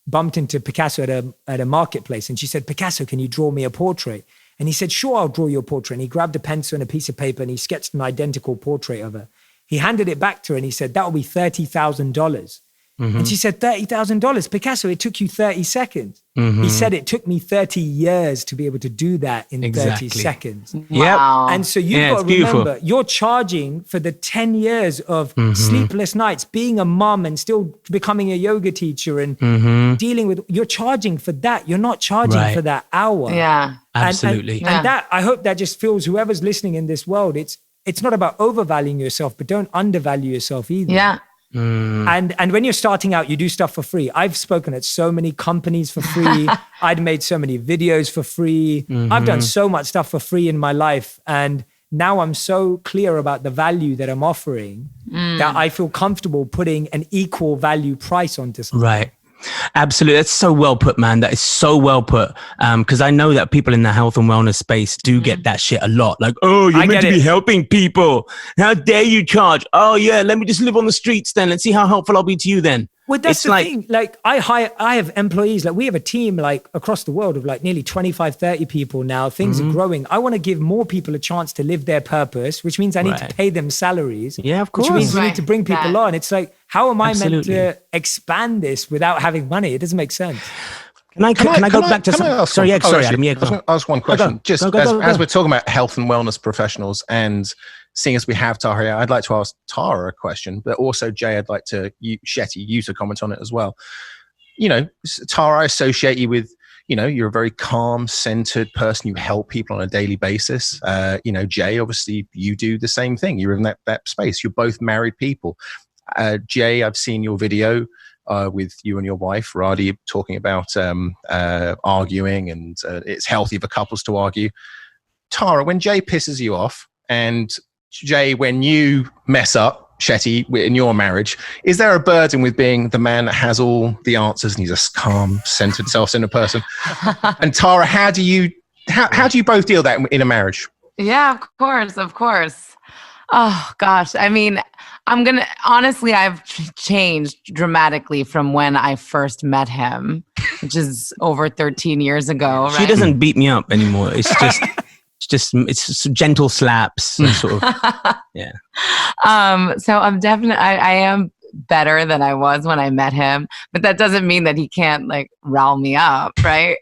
bumped into Picasso at a marketplace. And she said, Picasso, can you draw me a portrait? And he said, sure, I'll draw you a portrait. And he grabbed a pencil and a piece of paper and he sketched an identical portrait of her. He handed it back to her and he said, that will be $30,000. And she said, $30,000, Picasso, it took you 30 seconds. He said, it took me 30 years to be able to do that in 30 seconds. Wow. And so you've got to remember, you're charging for the 10 years of sleepless nights, being a mom and still becoming a yoga teacher and dealing with, you're charging for that. You're not charging for that hour. Yeah, absolutely. And that, I hope that just feels whoever's listening in this world, it's not about overvaluing yourself, but don't undervalue yourself either. Yeah. And when you're starting out, you do stuff for free. I've spoken at so many companies for free. I'd made so many videos for free. I've done so much stuff for free in my life. And now I'm so clear about the value that I'm offering that I feel comfortable putting an equal value price onto something. Right. Absolutely. That's so well put, man. That is so well put. Because I know that people in the health and wellness space do get that shit a lot. Like, oh, you're meant to be helping people. How dare you charge? Oh, yeah, let me just live on the streets then. Let's see how helpful I'll be to you then. Well, that's the thing. Like I have employees, like we have a team like across the world of like nearly 25, 30 people now. Things are growing. I want to give more people a chance to live their purpose, which means I need to pay them salaries. Yeah, of course. Which means we need to bring people on. It's like, how am I meant to expand this without having money? It doesn't make sense. Can I go back to some? Sorry, Adam. Yeah, I was going to ask one question. As we're talking about health and wellness professionals, and seeing as we have Tara here, I'd like to ask Tara a question, but also Jay, I'd like to Shetty, you to comment on it as well. You know, Tara, I associate you with, you know, you're a very calm, centered person. You help people on a daily basis. You know, Jay, obviously, you do the same thing. You're in that space. You're both married people. Jay, I've seen your video. with you and your wife, Radi, talking about arguing and it's healthy for couples to argue. Tara, when Jay pisses you off, and Jay, when you mess up, Shetty, in your marriage, is there a burden with being the man that has all the answers and he's a calm, centered, self-centered person? And Tara, how do you both deal with that in a marriage? Yeah, of course. Oh gosh. I mean, honestly, I've changed dramatically from when I first met him, which is over 13 years ago. Right? She doesn't beat me up anymore. It's just gentle slaps, sort of. Yeah. So I am better than I was when I met him, but that doesn't mean that he can't like rile me up, right?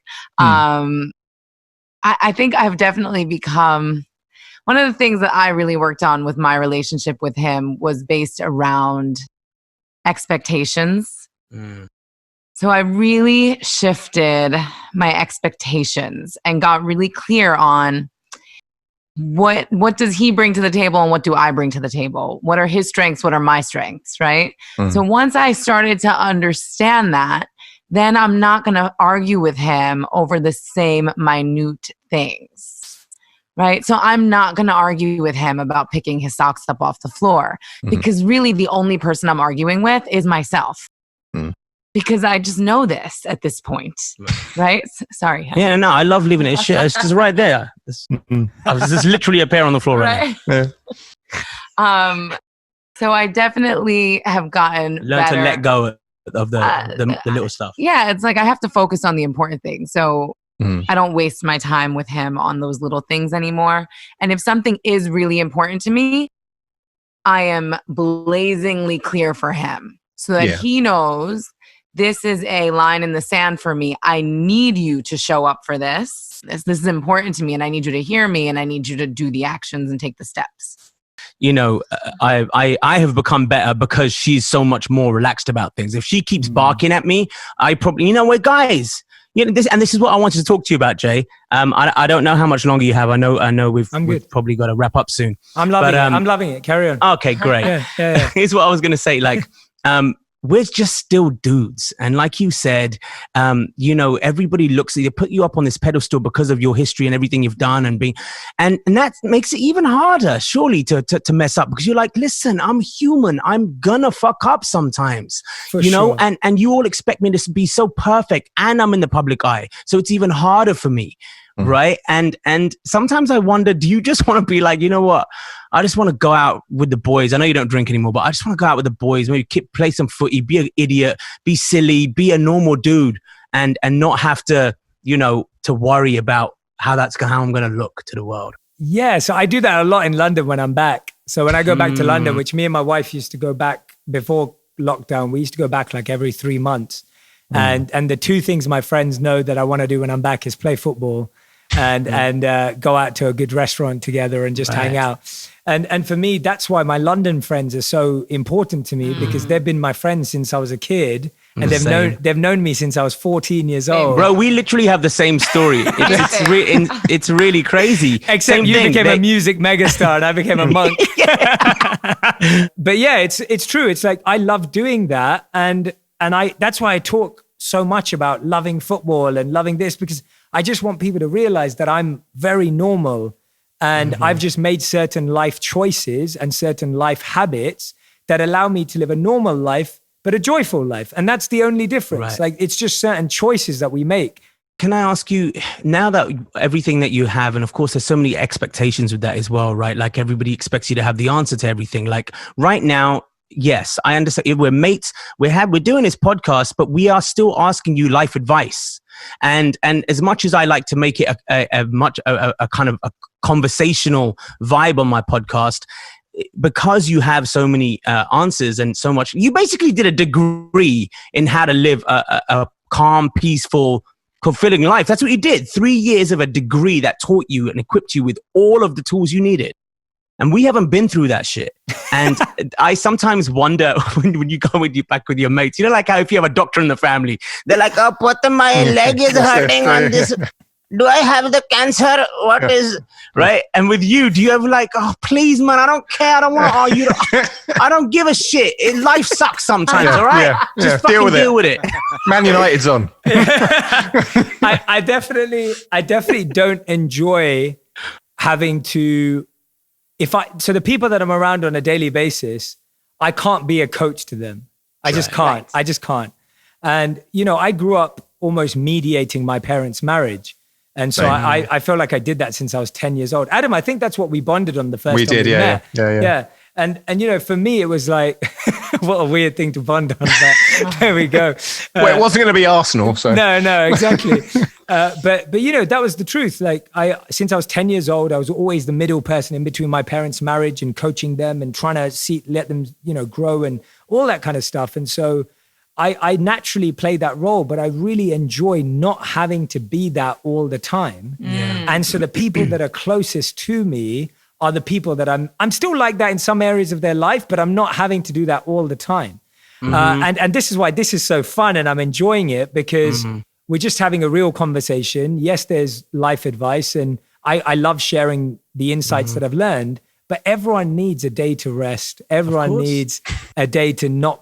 I think I've definitely become, one of the things that I really worked on with my relationship with him was based around expectations. So I really shifted my expectations and got really clear on what does he bring to the table and what do I bring to the table? What are his strengths? What are my strengths? Right? So once I started to understand that, then I'm not going to argue with him over the same minute things. Right? So I'm not going to argue with him about picking his socks up off the floor because really the only person I'm arguing with is myself. Because I just know this at this point, right? Sorry. Yeah, no, I love leaving it. It's just right there. There's literally a pair on the floor right now. Yeah. So I definitely have gotten Learn better. to let go of the little stuff. Yeah, it's like I have to focus on the important things. So I don't waste my time with him on those little things anymore. And if something is really important to me, I am blazingly clear for him so that he knows this is a line in the sand for me. I need you to show up for this. This is important to me and I need you to hear me and I need you to do the actions and take the steps. You know, I have become better because she's so much more relaxed about things. If she keeps barking at me, I probably, you know what, guys, you know, this is what I wanted to talk to you about, Jay. I don't know how much longer you have. I know we've probably got to wrap up soon. I'm loving it. Carry on. Okay, great. Yeah. Here's what I was going to say. Like, we're just still dudes. And like you said, you know, everybody looks at you, put you up on this pedestal because of your history and everything you've done and that makes it even harder, surely, to mess up because you're like, listen, I'm human. I'm gonna fuck up sometimes, you know, and you all expect me to be so perfect and I'm in the public eye. So it's even harder for me. Right. And sometimes I wonder, do you just want to be like, you know what? I just want to go out with the boys. I know you don't drink anymore, but I just want to go out with the boys, maybe play some footy, be an idiot, be silly, be a normal dude and not have to, you know, to worry about how I'm going to look to the world. Yeah. So I do that a lot in London when I'm back. So when I go back to London, which me and my wife used to go back before lockdown, we used to go back like every 3 months. And the two things my friends know that I want to do when I'm back is play football and go out to a good restaurant together and just hang out. And for me, that's why my London friends are so important to me because they've been my friends since I was a kid and they've known me since I was 14 years old. Bro, we literally have the same story. It's really crazy. Except same you became a music megastar and I became a monk. But yeah, it's true. It's like I love doing that and that's why I talk so much about loving football and loving this because I just want people to realize that I'm very normal and I've just made certain life choices and certain life habits that allow me to live a normal life, but a joyful life. And that's the only difference. Like it's just certain choices that we make. Can I ask you, now that everything that you have, and of course there's so many expectations with that as well, right? Like everybody expects you to have the answer to everything. Like right now, yes, I understand. We're mates. We're doing this podcast, but we are still asking you life advice. And as much as I like to make it a kind of a conversational vibe on my podcast, because you have so many answers and so much, you basically did a degree in how to live a calm, peaceful, fulfilling life. That's what you did. 3 years of a degree that taught you and equipped you with all of the tools you needed. And we haven't been through that shit. And I sometimes wonder when you go back with your mates, you know, like how if you have a doctor in the family, they're like, oh, my leg is hurting on this. do I have the cancer? What is right? And with you, do you ever like, oh, please, man, I don't care. I don't want to argue. I don't give a shit. Life sucks sometimes, all right? Just fucking deal with it. Man United's on. I definitely don't enjoy having to, so the people that I'm around on a daily basis, I can't be a coach to them. I just can't. I just can't. And, I grew up almost mediating my parents' marriage. And so I feel like I did that since I was 10 years old. Adam, I think that's what we bonded on the first time we met. Yeah. And for me, it was like, what a weird thing to bond on. But there we go. Well, it wasn't going to be Arsenal, so. No, exactly. But that was the truth. Like since I was 10 years old, I was always the middle person in between my parents' marriage and coaching them and trying to let them, grow and all that kind of stuff. And so I naturally play that role, but I really enjoy not having to be that all the time. And so the people that are closest to me are the people that I'm still like that in some areas of their life, but I'm not having to do that all the time. And this is why this is so fun and I'm enjoying it because we're just having a real conversation. Yes, there's life advice and I love sharing the insights that I've learned, but everyone needs a day to rest. Everyone needs a day to not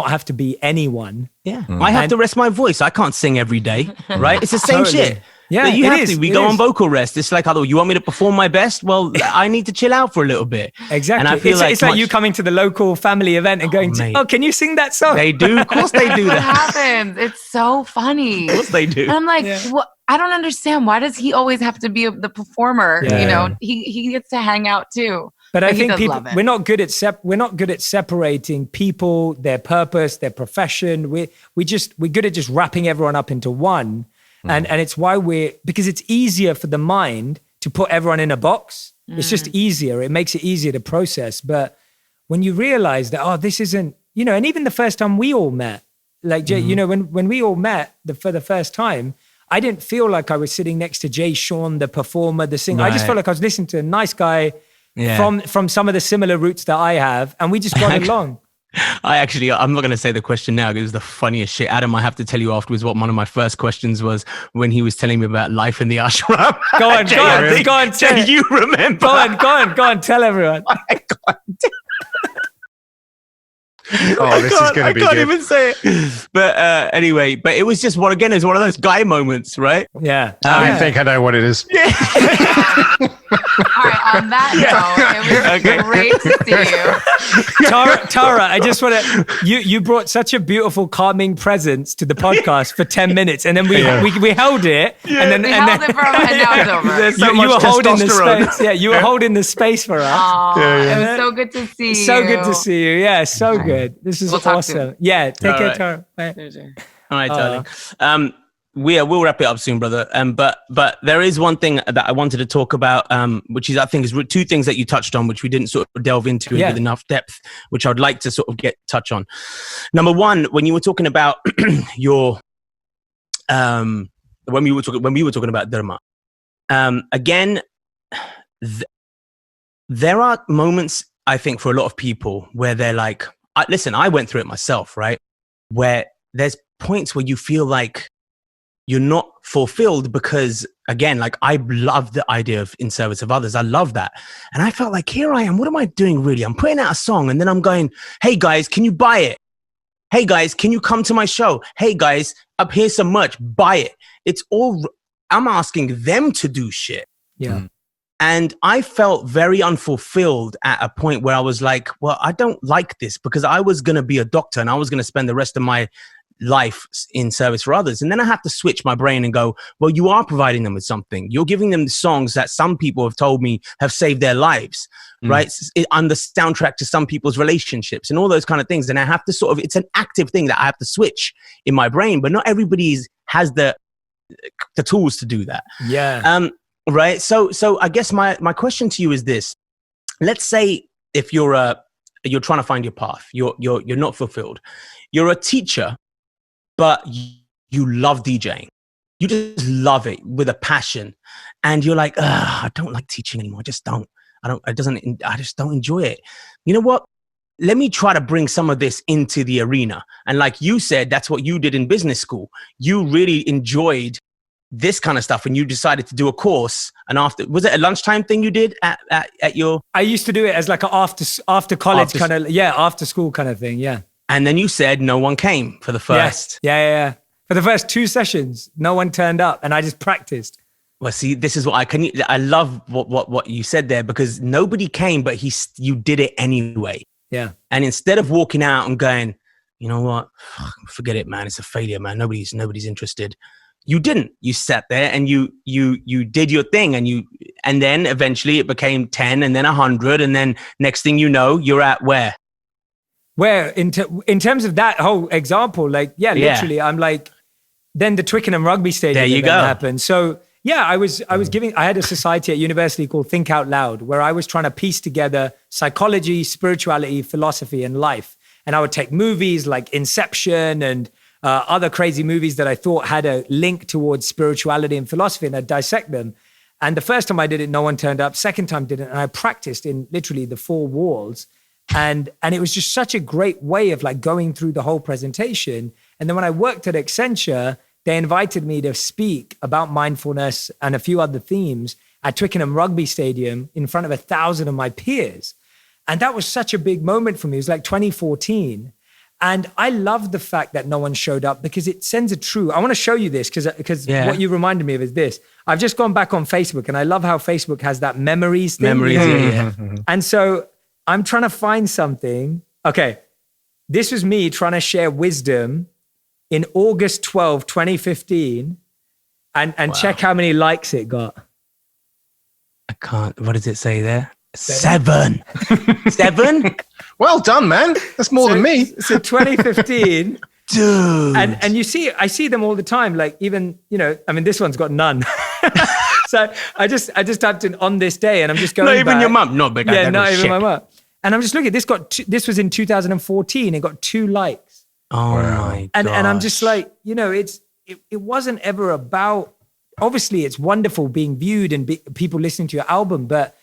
have to be anyone. Yeah. I have to rest my voice. I can't sing every day, right? It's the same shit. Yeah, you have to. We go on vocal rest. It's like, you want me to perform my best? Well, I need to chill out for a little bit. Exactly. And I feel it's like you coming to the local family event and going, can you sing that song? They do. Of course they do that. What happens? It's so funny. Of course they do. And I'm like, what? I don't understand. Why does he always have to be the performer? He gets to hang out too. But I think we're not good at separating people, their purpose, their profession. We're good at just wrapping everyone up into one. And it's why because it's easier for the mind to put everyone in a box. It's just easier. It makes it easier to process. But when you realize that, this isn't, and even the first time we all met, like Jay, when we all met for the first time, I didn't feel like I was sitting next to Jay Sean, the performer, the singer. Right. I just felt like I was listening to a nice guy from some of the similar roots that I have. And we just got along. I'm not going to say the question now because it was the funniest shit. Adam, I have to tell you afterwards what one of my first questions was when he was telling me about life in the ashram. Go on. Jay, you remember? Go on, tell everyone. This is going to be good. I can't even say it. But anyway, it was just it's one of those guy moments, right? Yeah. I think I know what it is. Yeah. All right, on that note, it was great to see you. Tara, I just want to, you brought such a beautiful calming presence to the podcast for 10 minutes and then we held it. Yeah. And then it for and now it's over. There's so you much were holding the testosterone. space. Yeah, you were holding the space for us. It was so good to see you. So good to see you. Yeah, so good. This is awesome. Yeah, take care, Tara. Bye. All right, darling. We'll wrap it up soon, brother. But there is one thing that I wanted to talk about, which is I think is two things that you touched on, which we didn't sort of delve into with enough depth, which I'd like to sort of touch on. Number one, when you were talking about your, when we were talking about dharma, again, there are moments I think for a lot of people where they're like, listen, I went through it myself, right? Where there's points where you feel like you're not fulfilled because, again, like I love the idea of in service of others. I love that. And I felt like, here I am. What am I doing really? I'm putting out a song and then I'm going, hey guys, can you buy it? Hey guys, can you come to my show? Hey guys, up here's some merch, buy it. I'm asking them to do shit. Yeah. And I felt very unfulfilled at a point where I was like, well, I don't like this because I was going to be a doctor and I was going to spend the rest of my life in service for others. And then I have to switch my brain and go, well, you are providing them with something. You're giving them the songs that some people have told me have saved their lives, right? I'm the soundtrack to some people's relationships and all those kind of things. And I have to it's an active thing that I have to switch in my brain, but not everybody has the tools to do that. Yeah. Right. So I guess my question to you is this. Let's say if you're trying to find your path, you're not fulfilled. You're a teacher, but you love DJing. You just love it with a passion. And you're like, I don't like teaching anymore. I just don't enjoy it. You know what? Let me try to bring some of this into the arena. And like you said, that's what you did in business school. You really enjoyed this kind of stuff and you decided to do a course, and was it a lunchtime thing you did at your... I used to do it as like an after college kind of, after school kind of thing. Yeah. And then you said no one came for the first. Yeah. For the first 2 sessions, no one turned up and I just practiced. Well, see, this is what I love what you said there, because nobody came, but you did it anyway. Yeah. And instead of walking out and going, you know what, forget it, man, it's a failure, man. Nobody's interested. You didn't. You sat there and you did your thing, and then eventually it became 10 and then 100, and then next thing you know, you're at where? Where in terms of that whole example, like literally, I'm like, then the Twickenham rugby stadium there you go. happened. So. Yeah, I had a society at university called Think Out Loud, where I was trying to piece together psychology, spirituality, philosophy, and life. And I would take movies like Inception and other crazy movies that I thought had a link towards spirituality and philosophy, and I'd dissect them. And the first time I did it, no one turned up. Second time didn't, and I practiced in literally the 4 walls. And it was just such a great way of like going through the whole presentation. And then when I worked at Accenture, they invited me to speak about mindfulness and a few other themes at Twickenham Rugby Stadium in front of 1,000 of my peers. And that was such a big moment for me. It was like 2014. And I love the fact that no one showed up, because it sends a true... I want to show you this because what you reminded me of is this. I've just gone back on Facebook, and I love how Facebook has that memories thing. Yeah. And so I'm trying to find something. Okay, this was me trying to share wisdom in August 12, 2015, and wow. Check how many likes it got. I can't. What does it say there? 7. 7? Well done, man. That's more than me. So 2015. Dude. And I see them all the time. Like even, this one's got none. So I just typed in on this day, and I'm just going Not even back. your mum. Not big. Yeah, not even my mum. And I'm just looking, this was in 2014. It got 2 likes. Oh my God. And I'm just like, it wasn't ever about, obviously it's wonderful being viewed and people listening to your album, but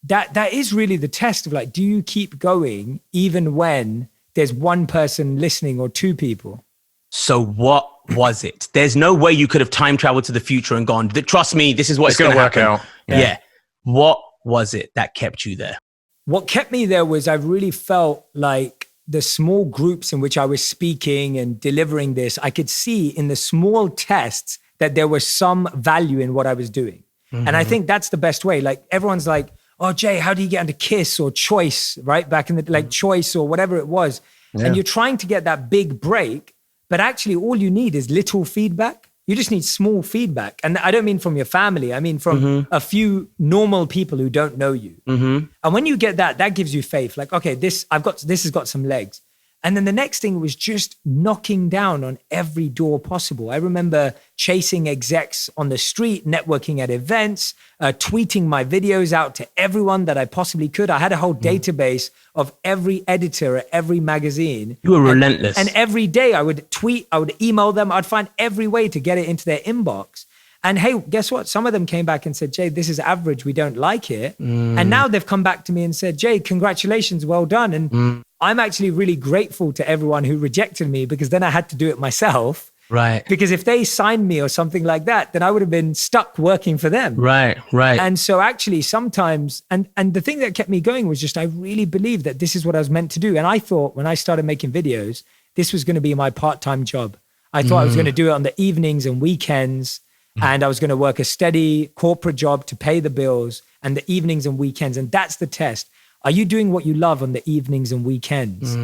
that is really the test of like, do you keep going even when there's 1 person listening or 2 people? So what was it? There's no way you could have time traveled to the future and gone, trust me, this is what's going to work out. Yeah. What was it that kept you there? What kept me there was I really felt like the small groups in which I was speaking and delivering this, I could see in the small tests that there was some value in what I was doing. Mm-hmm. And I think that's the best way. Like everyone's like, oh, Jay, how do you get into KISS or Choice, right? Back in the, like Choice or whatever it was. Yeah. And you're trying to get that big break, but actually all you need is little feedback. You just need small feedback. And I don't mean from your family. I mean from a few normal people who don't know you. Mm-hmm. And when you get that gives you faith. Like, okay, this has got some legs. And then the next thing was just knocking down on every door possible. I remember chasing execs on the street, networking at events, tweeting my videos out to everyone that I possibly could. I had a whole database of every editor at every magazine. You were relentless. And every day I would tweet, I would email them. I'd find every way to get it into their inbox. And hey, guess what? Some of them came back and said, Jay, this is average. We don't like it. And now they've come back to me and said, Jay, congratulations. Well done. And I'm actually really grateful to everyone who rejected me, because then I had to do it myself. Right. Because if they signed me or something like that, then I would have been stuck working for them. Right. And so actually sometimes, and the thing that kept me going was just, I really believed that this is what I was meant to do. And I thought when I started making videos, this was going to be my part-time job. I thought I was going to do it on the evenings and weekends. And I was going to work a steady corporate job to pay the bills, and the evenings and weekends. And that's the test. Are you doing what you love on the evenings and weekends?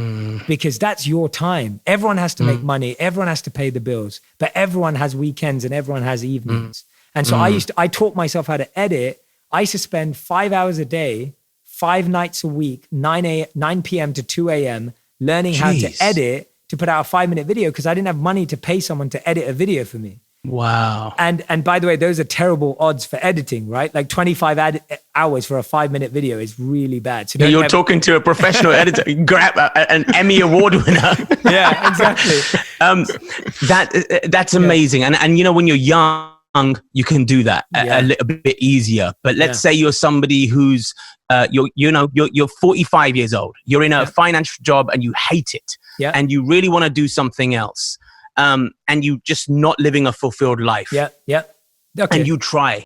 Because that's your time. Everyone has to make money. Everyone has to pay the bills, but everyone has weekends and everyone has evenings. And so I taught myself how to edit. I used to spend 5 hours a day, 5 nights a week, 9 p.m. to 2 a.m. learning how to edit to put out a 5-minute video, because I didn't have money to pay someone to edit a video for me. Wow. And by the way, those are terrible odds for editing, right? Like 25 hours for a 5-minute video is really bad. So you're talking to a professional editor, grab an Emmy Award winner. Yeah, exactly. That's amazing. And when you're young, you can do that a little bit easier. But let's say you're somebody who's, you're 45 years old. You're in a financial job and you hate it. Yeah. And you really want to do something else. And you just not living a fulfilled life. Yeah. and you try.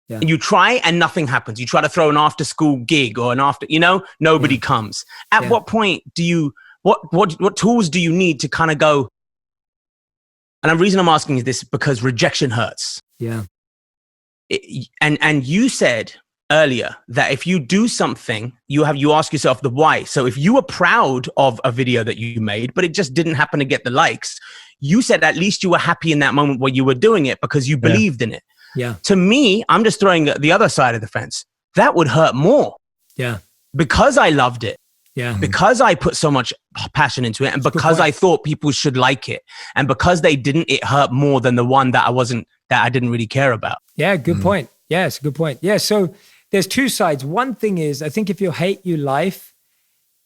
Yeah. And you try and nothing happens. You try to throw an after school gig or nobody comes. At what point do you, what tools do you need to kind of go? And the reason I'm asking is this because rejection hurts. Yeah. And you said earlier that if you do something, you ask yourself the why. So if you were proud of a video that you made, but it just didn't happen to get the likes, you said at least you were happy in that moment where you were doing it because you believed in it. Yeah. To me, I'm just throwing the other side of the fence. That would hurt more. Yeah. Because I loved it. Yeah. Because I put so much passion into it and because I thought people should like it. And because they didn't, it hurt more than the one that I didn't really care about. Yeah, good point. Yeah, it's a good point. Yeah, so there's two sides. One thing is, I think if you hate your life,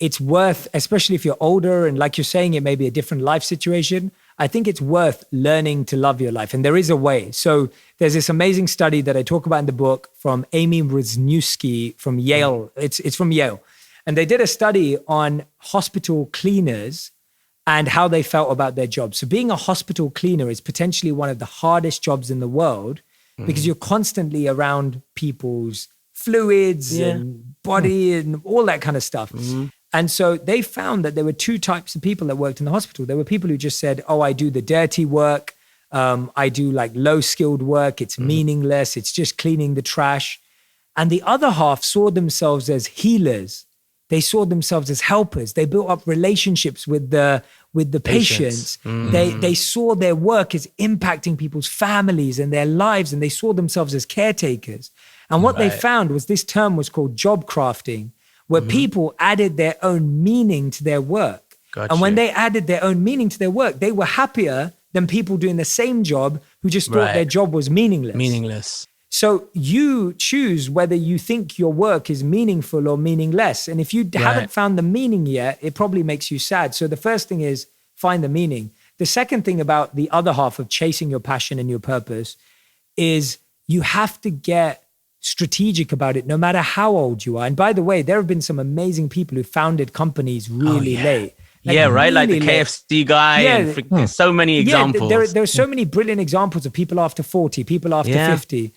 it's worth, especially if you're older and like you're saying, it may be a different life situation. I think it's worth learning to love your life. And there is a way. So there's this amazing study that I talk about in the book from Amy Wisniewski from Yale. It's from Yale. And they did a study on hospital cleaners and how they felt about their job. So being a hospital cleaner is potentially one of the hardest jobs in the world because you're constantly around people's fluids and body and all that kind of stuff. And so they found that there were two types of people that worked in the hospital. There were people who just said, oh, I do the dirty work. I do like low skilled work. It's meaningless. It's just cleaning the trash. And the other half saw themselves as healers. They saw themselves as helpers. They built up relationships with the patients. They saw their work as impacting people's families and their lives, and they saw themselves as caretakers. And what they found was this term was called job crafting, where people added their own meaning to their work. Gotcha. And when they added their own meaning to their work, they were happier than people doing the same job who just thought their job was meaningless. So you choose whether you think your work is meaningful or meaningless. And if you haven't found the meaning yet, it probably makes you sad. So the first thing is find the meaning. The second thing about the other half of chasing your passion and your purpose is you have to get strategic about it, no matter how old you are. And by the way, there have been some amazing people who founded companies really late. Like the KFC guy and so many examples. There are so many brilliant examples of people after 40, people after 50.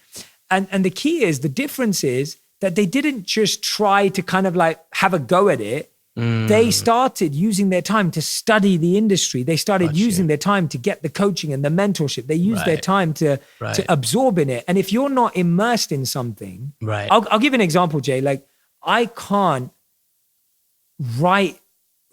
And the key is, the difference is that they didn't just try to kind of like have a go at it. They started using their time to study the industry. They started using their time to get the coaching and the mentorship. They used their time to absorb in it. And if you're not immersed in something, I'll give you an example, Jay. Like, I can't write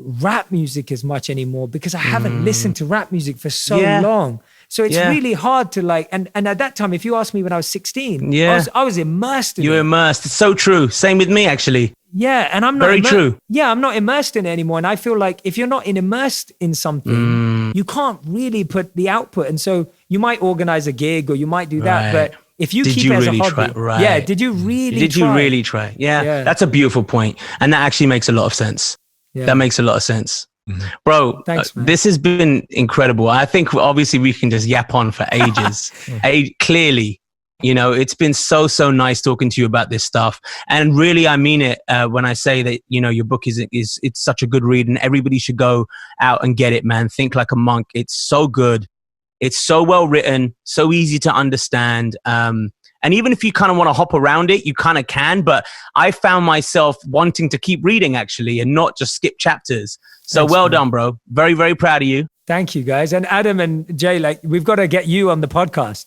rap music as much anymore because I haven't listened to rap music for so long. So it's really hard to like, and at that time, if you asked me when I was 16, I was immersed in it. You were immersed. It's so true. Same with me, actually. Yeah, and I'm not very true. Yeah, I'm not immersed in it anymore. And I feel like if you're not immersed in something, you can't really put the output. And so you might organize a gig or you might do that, but if you keep it as a hobby, did you really try? Yeah, that's a beautiful point. And that actually makes a lot of sense. Yeah. That makes a lot of sense. Bro, thanks, this has been incredible. I think obviously we can just yap on for ages. Clearly, you know, it's been so nice talking to you about this stuff. And really, I mean it when I say that, you know, your book is it's such a good read and everybody should go out and get it, man. Think Like a Monk. It's so good. It's so well written, so easy to understand. And even if you kind of want to hop around it, you kind of can. But I found myself wanting to keep reading, actually, and not just skip chapters. So well done, bro. Very, very proud of you. Thank you, guys. And Adam and Jay, like, we've got to get you on the podcast.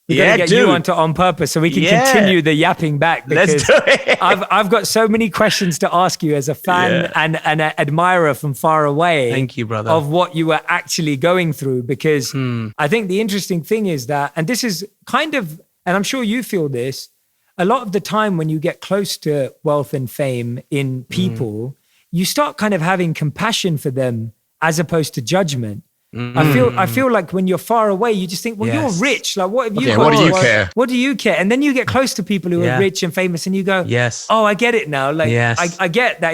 We've got to get you onto On Purpose so we can continue the yapping back. Because let's do it. I've got so many questions to ask you as a fan and an admirer from far away. Thank you, brother. Of what you were actually going through. Because I think the interesting thing is that, and this is kind of, and I'm sure you feel this, a lot of the time when you get close to wealth and fame in people, you start kind of having compassion for them as opposed to judgment. I feel like when you're far away, you just think, well, you're rich. Like, what have you got? What do you care? What do you care? And then you get close to people who are rich and famous and you go, oh, I get it now. Like, I get that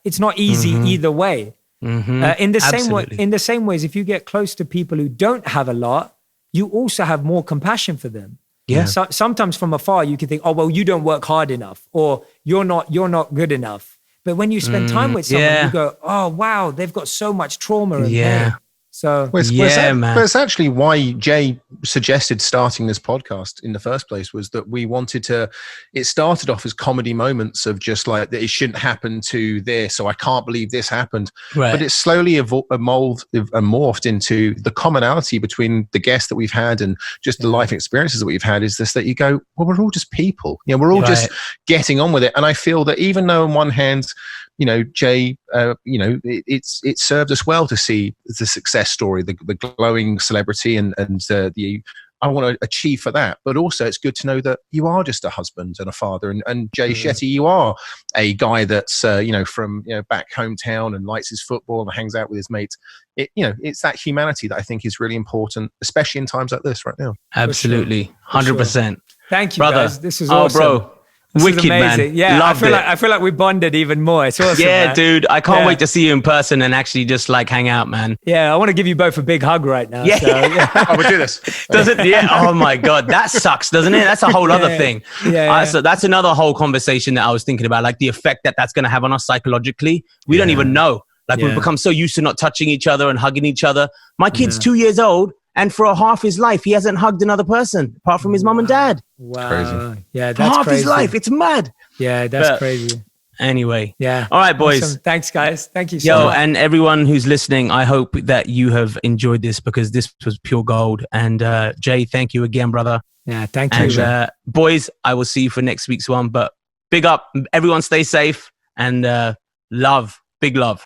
it's not easy either way. In the same ways, if you get close to people who don't have a lot, you also have more compassion for them. Yeah. So, sometimes from afar, you can think, oh, well, you don't work hard enough, or you're not good enough. But when you spend time with someone, you go, oh, wow, they've got so much trauma and pain. So Well, man. but it's actually why Jay suggested starting this podcast in the first place, was that we wanted to, it started off as comedy moments of just like that it shouldn't happen to this, or I can't believe this happened. Right. But it's slowly morphed into the commonality between the guests that we've had and just the life experiences that we've had is this, that you go, well, we're all just people. You know, we're all just getting on with it. And I feel that even though on one hand, you know, Jay, it served us well to see the success story, the glowing celebrity and the I want to achieve for that. But also it's good to know that you are just a husband and a father. And Jay Shetty, you are a guy that's, from, back hometown and likes his football and hangs out with his mates. It's that humanity that I think is really important, especially in times like this right now. Absolutely. 100%. Thank you, brother. guys. This is awesome. Bro. This Wicked, is amazing. man. Yeah, Loved I feel like we bonded even more. It's awesome. Yeah, man. dude. I can't wait to see you in person and actually just like hang out, man. Yeah, I want to give you both a big hug right now. Yeah. So, yeah. Oh, we'll do this. Does it? Yeah. Oh my God. That sucks, doesn't it? That's a whole other thing. Yeah. So that's another whole conversation that I was thinking about, like the effect that's going to have on us psychologically. We don't even know. Like we've become so used to not touching each other and hugging each other. My kid's 2 years old. And for half his life, he hasn't hugged another person apart from his mom and dad. Wow. Crazy. Yeah, that's half crazy. his life. It's mad. Yeah, that's crazy. Anyway. Yeah. All right, boys. Awesome. Thanks, guys. Thank you so much. And everyone who's listening, I hope that you have enjoyed this because this was pure gold. And Jay, thank you again, brother. Yeah, thank you. And boys, I will see you for next week's one. But big up. Everyone stay safe and love. Big love.